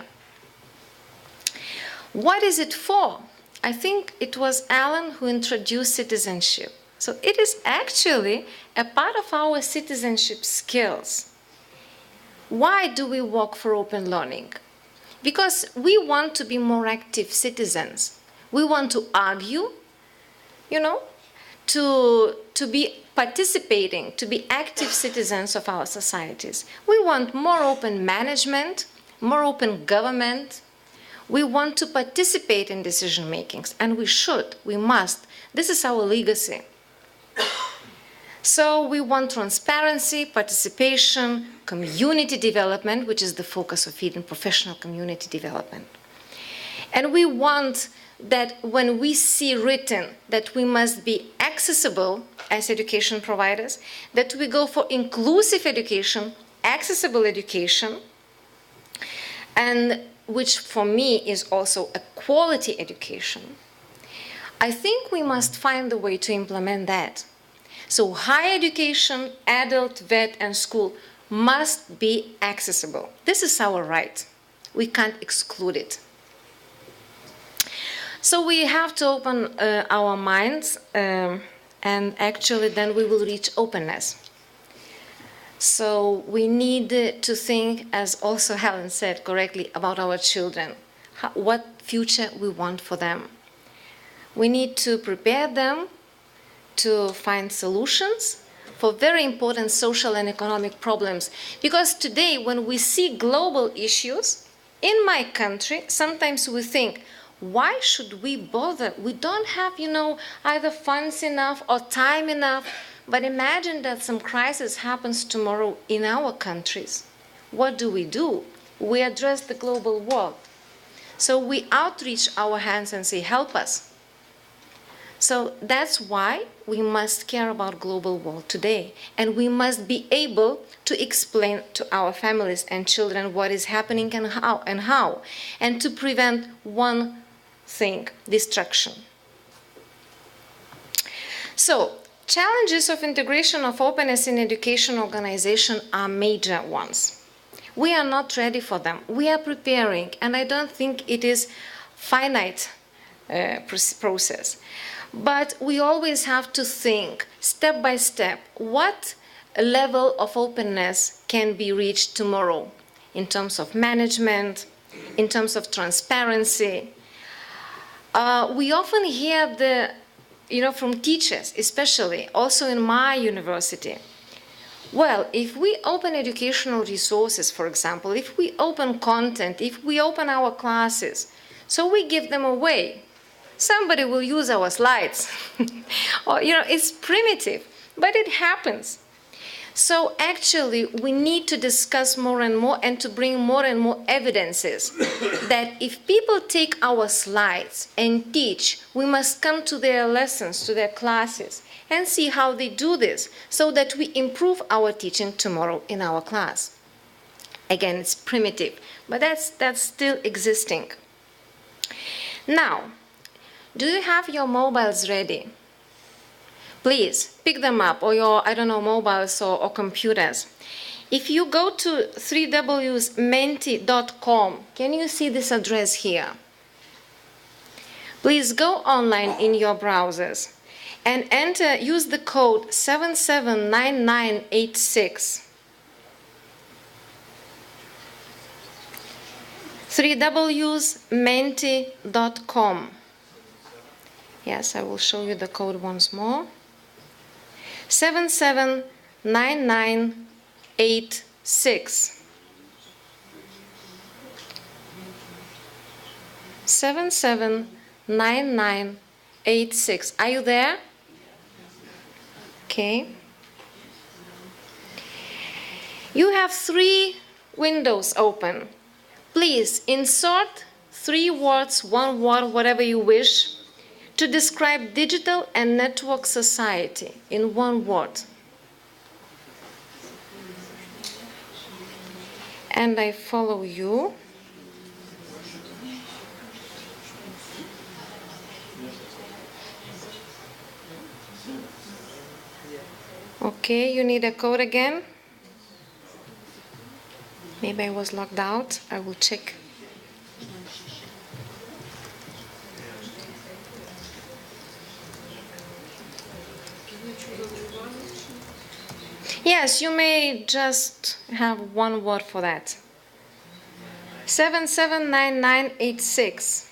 What is it for? I think it was Alan who introduced citizenship. So it is actually a part of our citizenship skills. Why do we work for open learning? Because we want to be more active citizens. We want to argue, to be participating, to be active citizens of our societies. We want more open management, more open government. We want to participate in decision makings, and we should, we must. This is our legacy. So we want transparency, participation, community development, which is the focus of it in professional community development. And we want that when we see written that we must be accessible as education providers, that we go for inclusive education, accessible education, and which for me is also a quality education. I think we must find a way to implement that. So higher education, adult, vet, and school must be accessible. This is our right. We can't exclude it. So we have to open our minds, and actually then we will reach openness. So we need to think, as also Helen said correctly, about our children, what future we want for them. We need to prepare them to find solutions for very important social and economic problems. Because today, when we see global issues, in my country, sometimes we think, why should we bother? We don't have, either funds enough or time enough. But imagine that some crisis happens tomorrow in our countries. What do? We address the global world. So we outreach our hands and say, help us. So that's why we must care about global world today. And we must be able to explain to our families and children what is happening and how, and to prevent one thing, destruction. So, challenges of integration of openness in education organization are major ones. We are not ready for them. We are preparing, and I don't think it is finite process. But we always have to think, step by step, what level of openness can be reached tomorrow in terms of management, in terms of transparency. We often hear from teachers, especially, also in my university, well, if we open educational resources, for example, if we open content, if we open our classes, so we give them away, somebody will use our slides. Or, it's primitive, but it happens. So actually, we need to discuss more and more and to bring more and more evidences that if people take our slides and teach, we must come to their lessons, to their classes, and see how they do this so that we improve our teaching tomorrow in our class. Again, it's primitive, but that's still existing. Now, do you have your mobiles ready? Please pick them up, or your, mobiles or computers. If you go to www.menti.com, can you see this address here? Please go online in your browsers and use the code 779986. www.menti.com. Yes, I will show you the code once more. 779986. 779986. 9986. Are you there? Okay. You have 3 windows open. Please insert 3 words, 1 word, whatever you wish, to describe digital and network society in 1 word. And I follow you. Okay, you need a code again? Maybe I was logged out. I will check. Yes, you may just have 1 word for that. 779986.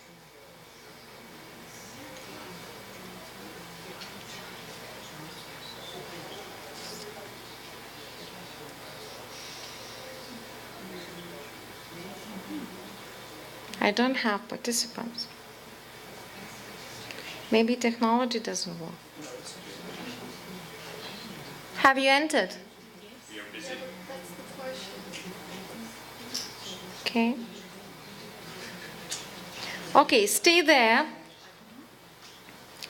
I don't have participants. Maybe technology doesn't work. Have you entered? Okay. Okay, stay there.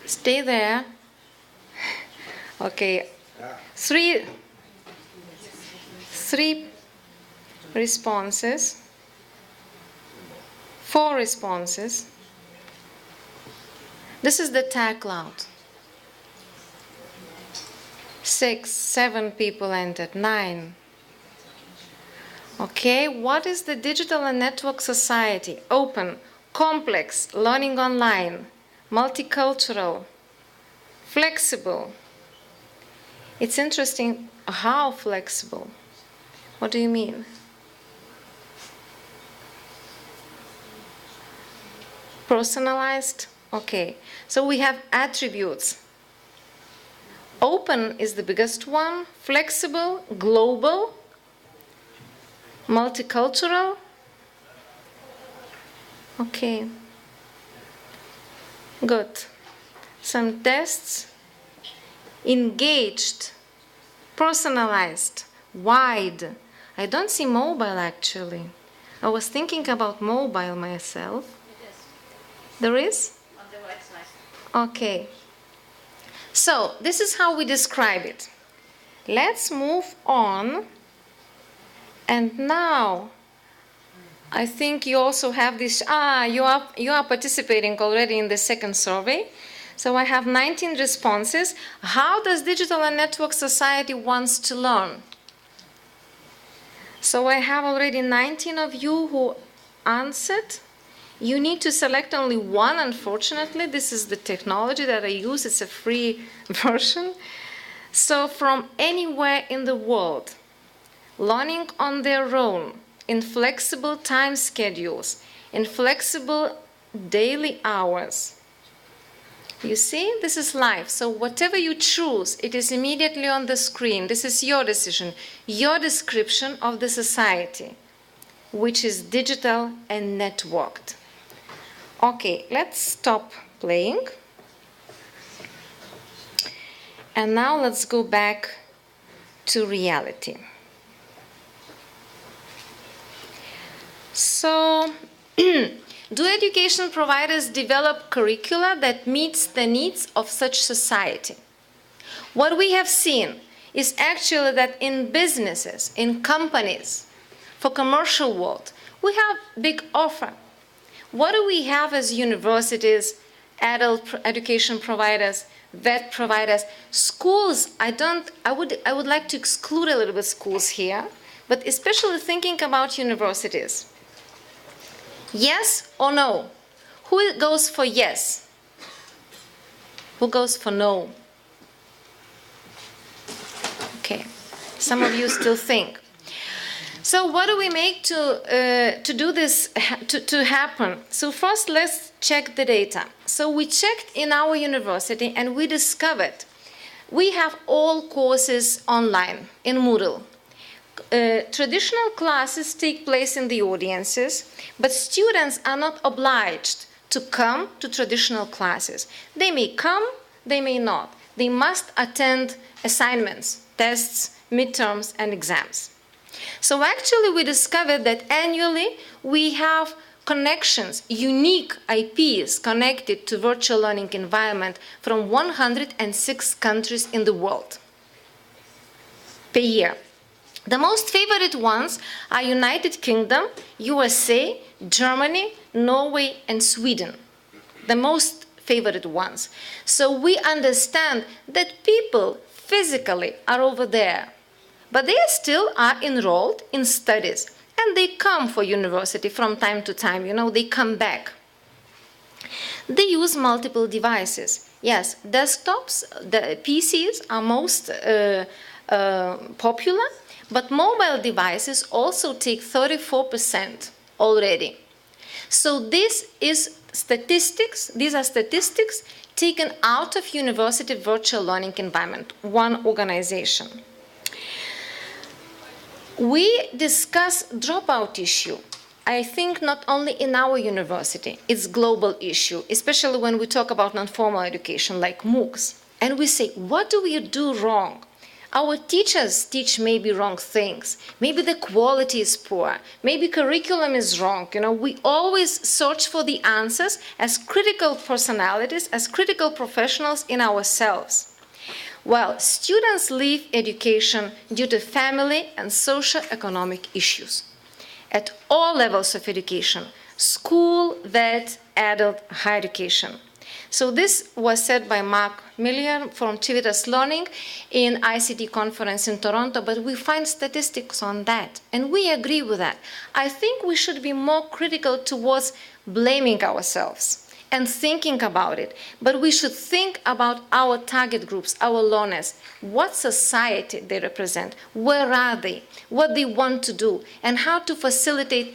Stay there. Okay. Three responses. 4 responses. This is the tag cloud. 6, 7 people entered. 9. Okay, what is the digital and network society? Open, complex, learning online, multicultural, flexible. It's interesting how flexible. What do you mean? Personalized? Okay, so we have attributes. Open is the biggest one, flexible, global, multicultural. Okay, good. Some tests. Engaged, personalized, wide. I don't see mobile actually. I was thinking about mobile myself. There is? On the website. Okay. So, this is how we describe it. Let's move on. And now, I think you also have this, you are participating already in the second survey. So I have 19 responses. How does digital and network society wants to learn? So I have already 19 of you who answered. You need to select only 1, unfortunately. This is the technology that I use. It's a free version. So from anywhere in the world, learning on their own, in flexible time schedules, in flexible daily hours. You see, this is life. So whatever you choose, it is immediately on the screen. This is your decision, your description of the society, which is digital and networked. Okay, let's stop playing. And now let's go back to reality. So, do education providers develop curricula that meets the needs of such society? What we have seen is actually that in businesses, in companies, for commercial world, we have big offer. What do we have as universities, adult education providers, vet providers, schools? I would like to exclude a little bit schools here, but especially thinking about universities. Yes or no? Who goes for yes? Who goes for no? Okay, some of you still think. So what do we make to do this to happen? So first, let's check the data. So we checked in our university and we discovered we have all courses online in Moodle. Traditional classes take place in the audiences, but students are not obliged to come to traditional classes. They may come, they may not. They must attend assignments, tests, midterms, and exams. So actually we discovered that annually we have connections, unique IPs connected to virtual learning environment from 106 countries in the world per year. The most favorite ones are United Kingdom, USA, Germany, Norway, and Sweden. The most favorite ones. So we understand that people physically are over there, but they still are enrolled in studies, and they come for university from time to time, they come back. They use multiple devices. Yes, desktops, the PCs are most popular, but mobile devices also take 34% already. So these are statistics taken out of university virtual learning environment, one organization. We discuss dropout issue. I think not only in our university, it's global issue, especially when we talk about non-formal education like MOOCs. And we say, what do we do wrong? Our teachers teach maybe wrong things. Maybe the quality is poor. Maybe curriculum is wrong. We always search for the answers as critical personalities, as critical professionals in ourselves. Well, students leave education due to family and socio-economic issues at all levels of education, school, vet, adult, higher education. So this was said by Mark Millian from Civitas Learning in ICT conference in Toronto, but we find statistics on that, and we agree with that. I think we should be more critical towards blaming ourselves and thinking about it, but we should think about our target groups, our learners, what society they represent, where are they, what they want to do, and how to facilitate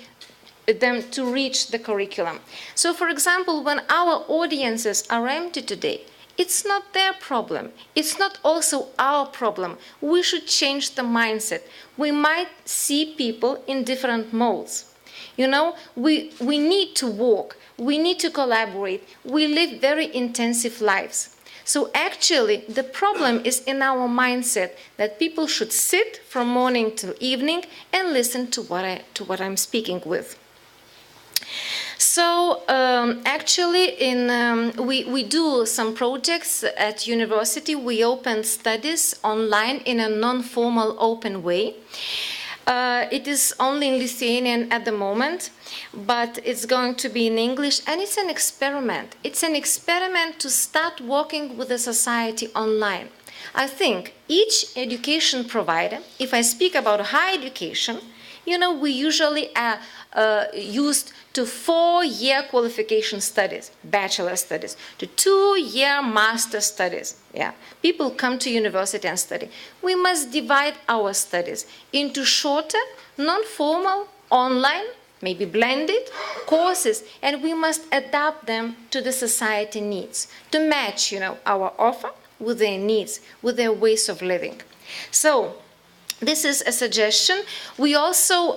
them to reach the curriculum. So for example, when our audiences are empty today, it's not their problem. It's not also our problem. We should change the mindset. We might see people in different modes. We need to walk. We need to collaborate. We live very intensive lives. So actually, the problem is in our mindset that people should sit from morning till evening and listen to what I'm speaking with. So actually, we do some projects at university. We open studies online in a non-formal open way. It is only in Lithuanian at the moment, but it's going to be in English, and it's an experiment. It's an experiment to start working with the society online. I think each education provider, if I speak about higher education, we usually are used to 4-year qualification studies, bachelor studies, to 2-year master studies. Yeah, people come to university and study. We must divide our studies into shorter, non-formal, online, maybe blended courses, and we must adapt them to the society needs, to match, our offer with their needs, with their ways of living. So, this is a suggestion. We also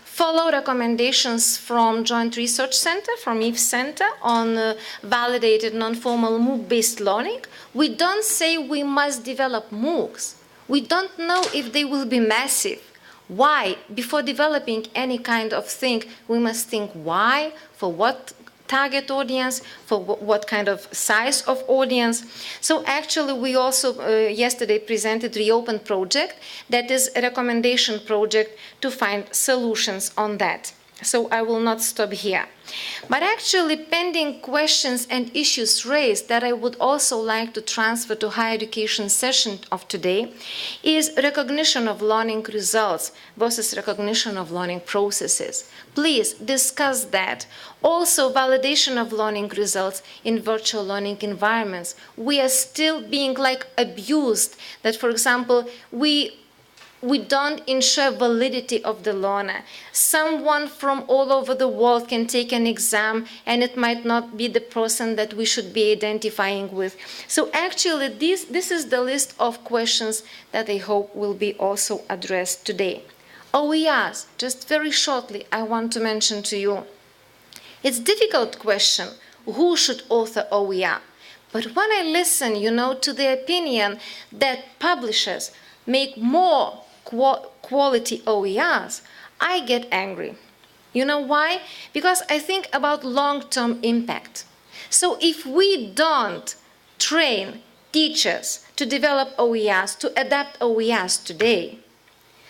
follow recommendations from Joint Research Center, from EVE Center, on validated non-formal MOOC-based learning. We don't say we must develop MOOCs. We don't know if they will be massive. Why? Before developing any kind of thing, we must think why, for what target audience, for what kind of size of audience. So actually we also yesterday presented Reopen project, that is a recommendation project to find solutions on that. So I will not stop here. But actually pending questions and issues raised that I would also like to transfer to higher education session of today is recognition of learning results versus recognition of learning processes. Please discuss that. Also validation of learning results in virtual learning environments. We are still being abused that, for example, we don't ensure validity of the learner. Someone from all over the world can take an exam and it might not be the person that we should be identifying with. So actually this is the list of questions that I hope will be also addressed today. OERs, just very shortly, I want to mention to you. It's a difficult question, who should author OER? But when I listen, to the opinion that publishers make more quality OERs, I get angry. You know why? Because I think about long-term impact. So if we don't train teachers to develop OERs, to adapt OERs today,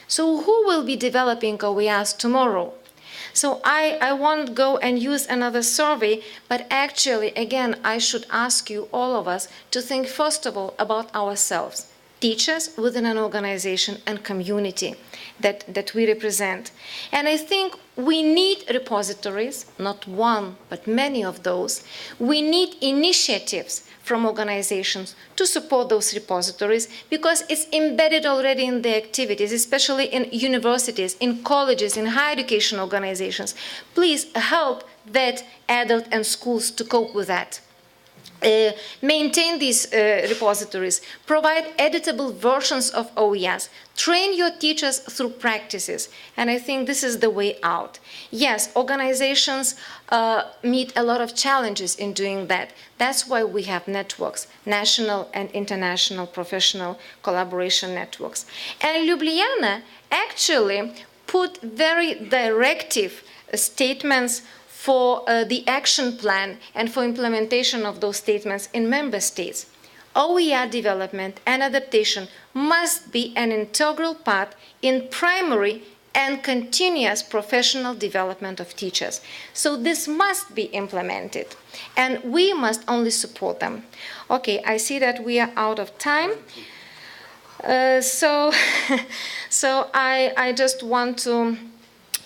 so who will be developing OERs tomorrow? So I won't go and use another survey, but actually, again, I should ask you, all of us, to think first of all about ourselves, teachers within an organization and community that we represent. And I think we need repositories, not one, but many of those. We need initiatives from organizations to support those repositories because it's embedded already in the activities, especially in universities, in colleges, in higher education organizations. Please help that adult and schools to cope with that. Maintain these repositories, provide editable versions of OERs, train your teachers through practices, and I think this is the way out. Yes, organizations meet a lot of challenges in doing that. That's why we have networks, national and international professional collaboration networks. And Ljubljana actually put very directive statements for the action plan and for implementation of those statements in member states. OER development and adaptation must be an integral part in primary and continuous professional development of teachers. So this must be implemented, and we must only support them. Okay, I see that we are out of time. So I just want to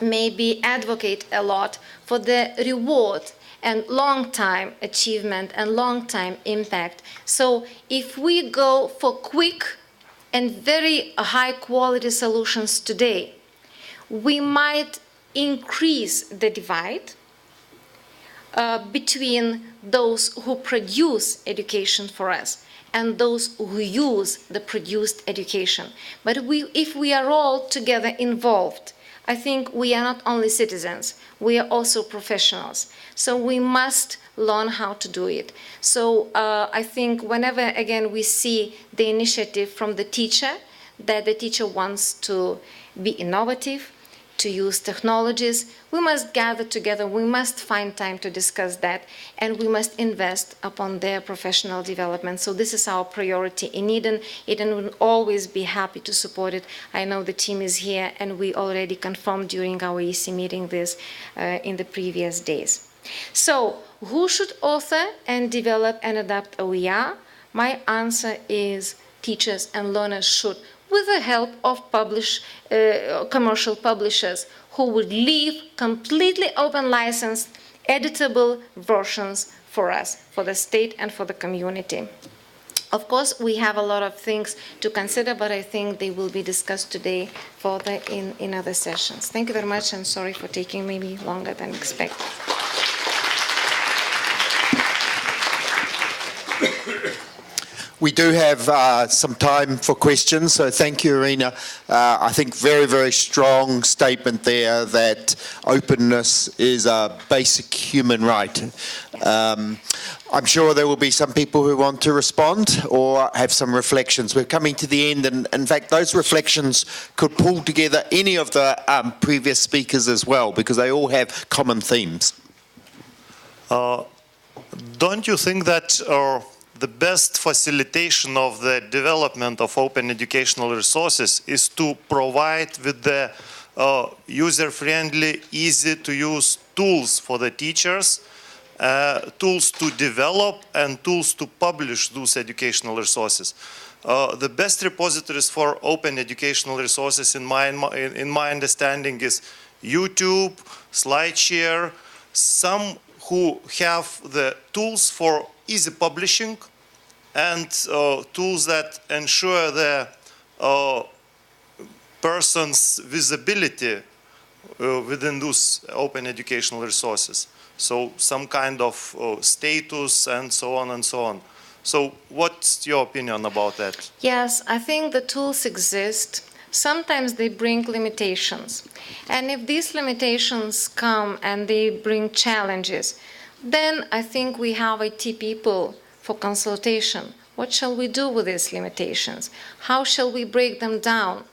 maybe advocate a lot for the reward and long-time achievement and long-time impact. So if we go for quick and very high-quality solutions today, we might increase the divide between those who produce education for us and those who use the produced education. But if we are all together involved, I think we are not only citizens, we are also professionals. So we must learn how to do it. So I think whenever, again, we see the initiative from the teacher, that the teacher wants to be innovative, to use technologies, we must gather together, we must find time to discuss that, and we must invest upon their professional development. So this is our priority in Eden. Eden will always be happy to support it. I know the team is here, and we already confirmed during our EC meeting this in the previous days. So who should author and develop and adapt OER? My answer is teachers and learners should, with the help of commercial publishers who would leave completely open licensed, editable versions for us, for the state and for the community. Of course, we have a lot of things to consider, but I think they will be discussed today further in other sessions. Thank you very much, and sorry for taking maybe longer than expected. We do have some time for questions, so thank you, Irina. I think very, very strong statement there that openness is a basic human right. I'm sure there will be some people who want to respond or have some reflections. We're coming to the end, and in fact, those reflections could pull together any of the previous speakers as well, because they all have common themes. Don't you think that the best facilitation of the development of open educational resources is to provide with the user-friendly, easy-to-use tools for the teachers, tools to develop and tools to publish those educational resources. The best repositories for open educational resources in my understanding is YouTube, SlideShare, some who have the tools for easy publishing and tools that ensure the person's visibility within those open educational resources. So some kind of status and so on and so on. So what's your opinion about that? Yes, I think the tools exist. sometimes they bring limitations. And if these limitations come and they bring challenges, then I think we have IT people for consultation. What shall we do with these limitations? How shall we break them down?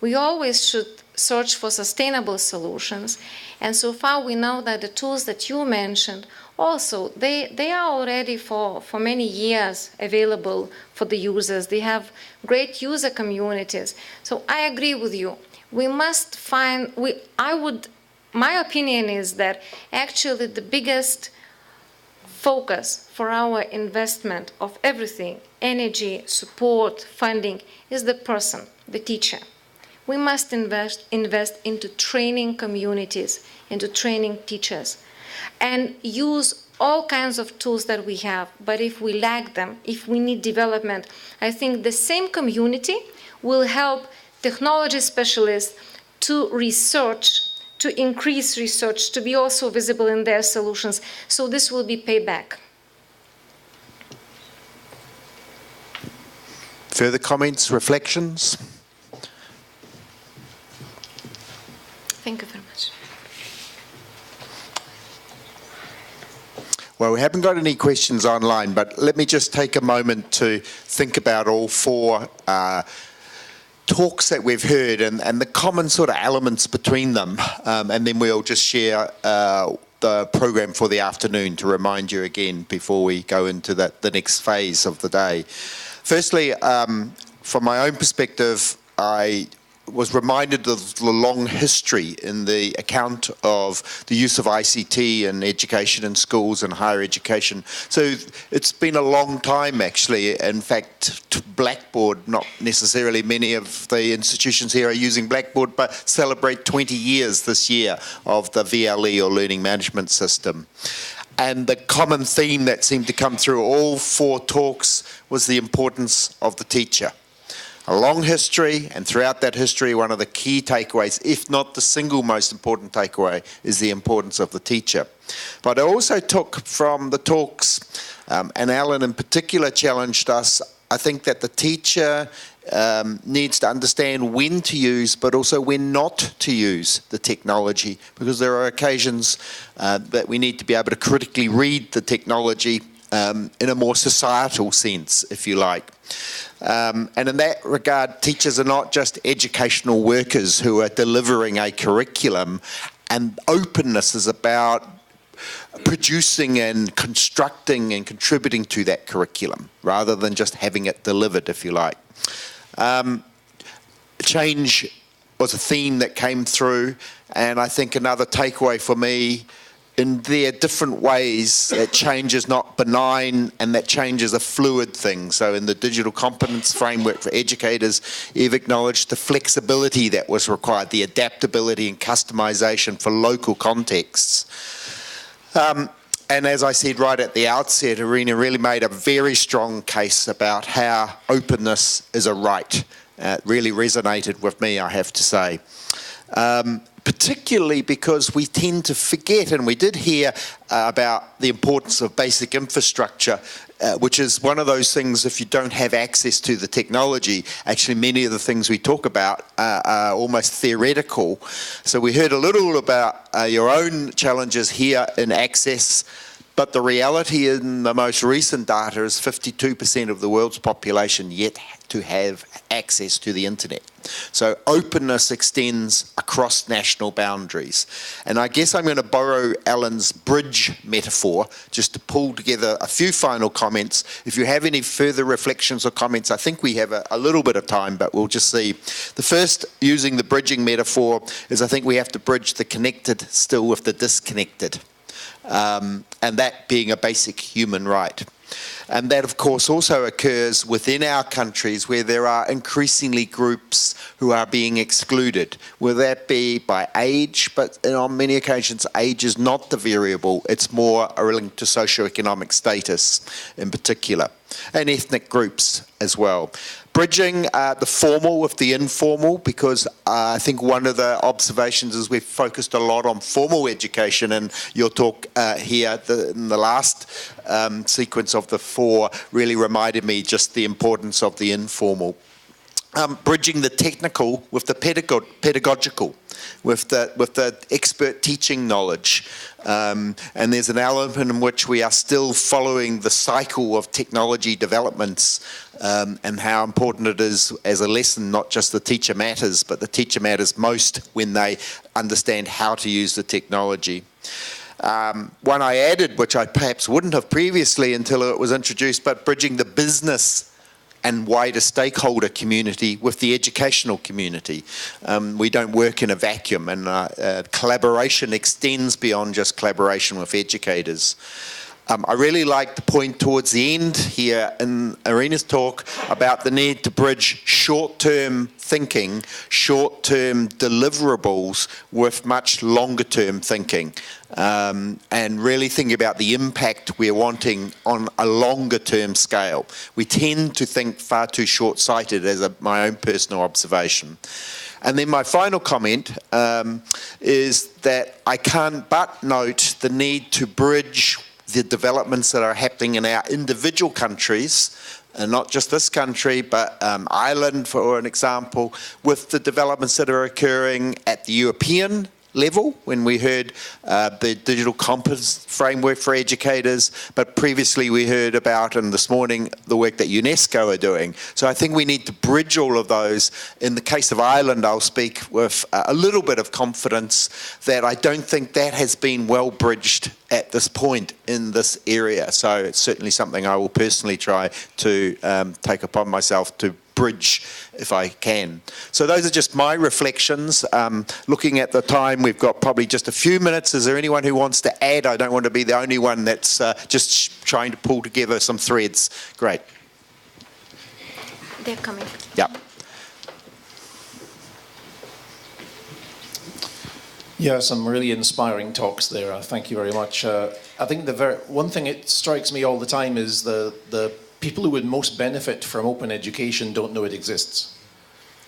We always should search for sustainable solutions. And so far we know that the tools that you mentioned also, they are already for many years available for the users. They have great user communities. So I agree with you. We must find, my opinion is that actually the biggest focus for our investment of everything, energy, support, funding, is the person, the teacher. We must invest into training communities, into training teachers, and use all kinds of tools that we have. But if we lack them, if we need development, I think the same community will help technology specialists to research, to increase research, to be also visible in their solutions. So this will be payback. Further comments, reflections? Thank you very much. Well, we haven't got any questions online, but let me just take a moment to think about all four talks that we've heard and the common sort of elements between them, and then we'll just share the program for the afternoon to remind you again before we go into the next phase of the day. Firstly, from my own perspective, I was reminded of the long history in the account of the use of ICT in education in schools and higher education. So it's been a long time, actually. In fact, Blackboard, not necessarily many of the institutions here are using Blackboard, but celebrate 20 years this year of the VLE, or Learning Management System. And the common theme that seemed to come through all four talks was the importance of the teacher. A long history, and throughout that history, one of the key takeaways, if not the single most important takeaway, is the importance of the teacher. But I also took from the talks, and Alan in particular challenged us, I think that the teacher needs to understand when to use, but also when not to use the technology, because there are occasions that we need to be able to critically read the technology in a more societal sense, if you like. And in that regard, teachers are not just educational workers who are delivering a curriculum, and openness is about producing and constructing and contributing to that curriculum, rather than just having it delivered, if you like. Change was a theme that came through, and I think another takeaway for me, in their different ways, that change is not benign and that change is a fluid thing. So in the digital competence framework for educators, you've acknowledged the flexibility that was required, the adaptability and customization for local contexts. And as I said right at the outset, Irina really made a very strong case about how openness is a right. It really resonated with me, I have to say. Particularly because we tend to forget, and we did hear about the importance of basic infrastructure, which is one of those things, if you don't have access to the technology, actually many of the things we talk about are almost theoretical. So we heard a little about your own challenges here in access, but the reality in the most recent data is 52% of the world's population yet to have access to the internet. So openness extends across national boundaries. And I guess I'm going to borrow Alan's bridge metaphor just to pull together a few final comments. If you have any further reflections or comments, I think we have a little bit of time, but we'll just see. The first, using the bridging metaphor, is I think we have to bridge the connected still with the disconnected. And that being a basic human right. And that, of course, also occurs within our countries where there are increasingly groups who are being excluded, whether that be by age, but on many occasions age is not the variable, it's more linked to socioeconomic status in particular, and ethnic groups as well. Bridging the formal with the informal, because I think one of the observations is we've focused a lot on formal education, and your talk here in the last sequence of the four really reminded me just the importance of the informal. bridging the technical with the pedagogical, with the expert teaching knowledge. And there's an element in which we are still following the cycle of technology developments, and how important it is as a lesson, not just the teacher matters, but the teacher matters most when they understand how to use the technology. One I added, which I perhaps wouldn't have previously until it was introduced, but bridging the business and wider stakeholder community with the educational community. We don't work in a vacuum, and collaboration extends beyond just collaboration with educators. I really like the point towards the end here in Irina's talk about the need to bridge short-term thinking, short-term deliverables with much longer-term thinking, and really thinking about the impact we're wanting on a longer-term scale. We tend to think far too short-sighted, as my own personal observation. And then my final comment is that I can't but note the need to bridge the developments that are happening in our individual countries, and not just this country, but Ireland, for an example, with the developments that are occurring at the European level, when we heard the digital compass framework for educators, but previously we heard about, and this morning, the work that UNESCO are doing. So I think we need to bridge all of those. In the case of Ireland, I'll speak with a little bit of confidence that I don't think that has been well bridged at this point in this area. So it's certainly something I will personally try to take upon myself to bridge if I can. So those are just my reflections. Looking at the time, we've got probably just a few minutes. Is there anyone who wants to add? I don't want to be the only one that's just trying to pull together some threads. Great. They're coming. Yeah. Yeah, some really inspiring talks there. Thank you very much. I think one thing that strikes me all the time is the people who would most benefit from open education don't know it exists.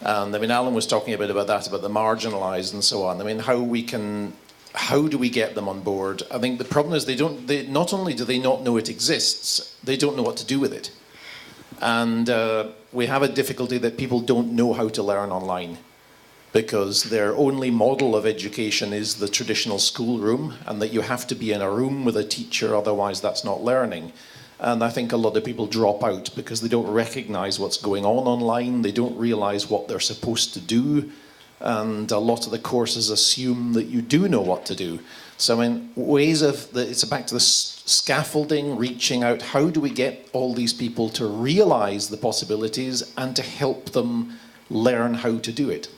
And I mean, Alan was talking a bit about that, about the marginalised and so on. I mean, how do we get them on board? I think the problem is not only do they not know it exists, they don't know what to do with it. And we have a difficulty that people don't know how to learn online, because their only model of education is the traditional schoolroom, and that you have to be in a room with a teacher, otherwise that's not learning. And I think a lot of people drop out because they don't recognise what's going on online, they don't realise what they're supposed to do, and a lot of the courses assume that you do know what to do. So I mean, it's back to the scaffolding, reaching out. How do we get all these people to realise the possibilities and to help them learn how to do it?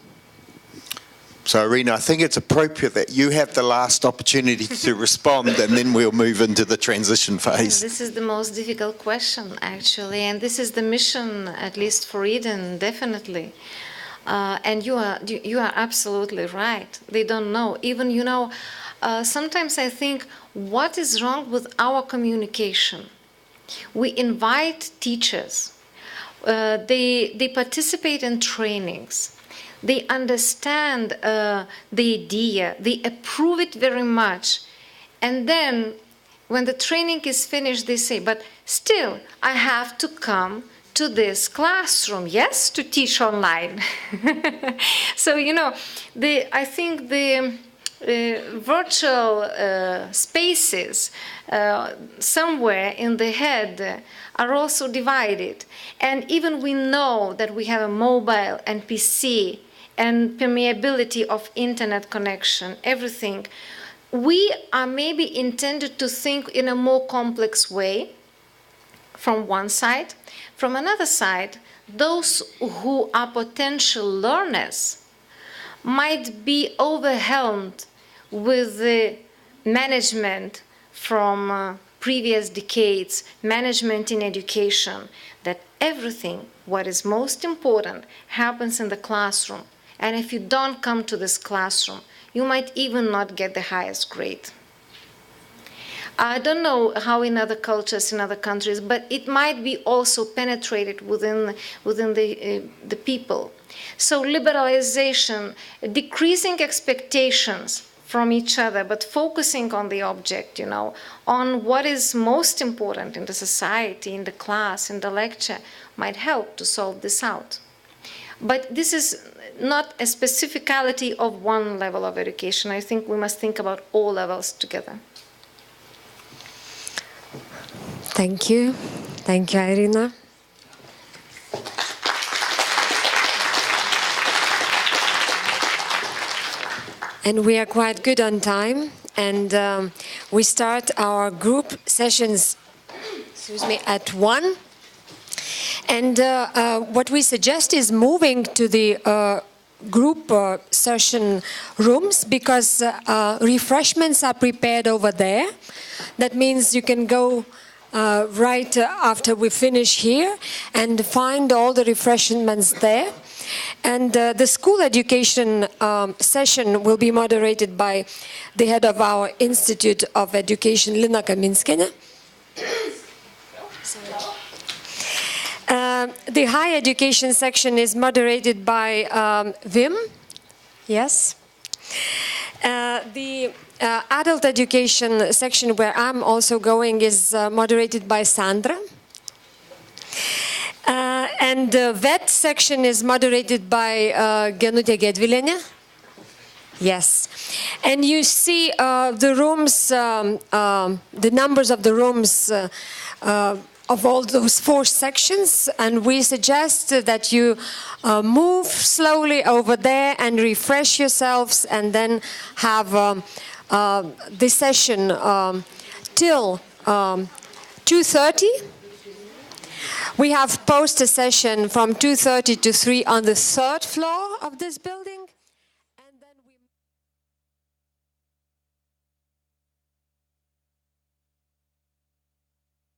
So, Irina, I think it's appropriate that you have the last opportunity to respond, and then we'll move into the transition phase. This is the most difficult question, actually, and this is the mission, at least for Eden, definitely. And you are absolutely right. They don't know. Even, sometimes I think, what is wrong with our communication? We invite teachers. They participate in trainings. They understand the idea, they approve it very much, and then when the training is finished, they say, but still, I have to come to this classroom, yes, to teach online. So, I think the virtual spaces somewhere in the head are also divided. And even we know that we have a mobile and PC and permeability of internet connection, everything. We are maybe intended to think in a more complex way from one side. From another side, those who are potential learners might be overwhelmed with the management from previous decades, management in education, that everything, what is most important, happens in the classroom. And if you don't come to this classroom, you might even not get the highest grade. I don't know how in other cultures, in other countries, but it might be also penetrated within the people. So liberalization, decreasing expectations from each other, but focusing on the object, on what is most important in the society, in the class, in the lecture, might help to solve this out. But this is not a specificality of one level of education. I think we must think about all levels together. Thank you. Thank you, Irina. And we are quite good on time. And we start our group sessions, at 1. And what we suggest is moving to the group session rooms, because refreshments are prepared over there. That means you can go right after we finish here and find all the refreshments there. And the school education session will be moderated by the head of our Institute of Education, Lina Kaminskina. The higher education section is moderated by Wim. Yes. The adult education section, where I'm also going, is moderated by Sandra. And the vet section is moderated by Genutė Gedvilėnė. Yes. And you see the rooms, the numbers of the rooms of all those 4 sections, and we suggest that you move slowly over there and refresh yourselves, and then have this session till 2:30. We have poster session from 2:30 to 3 on the 3rd floor of this building.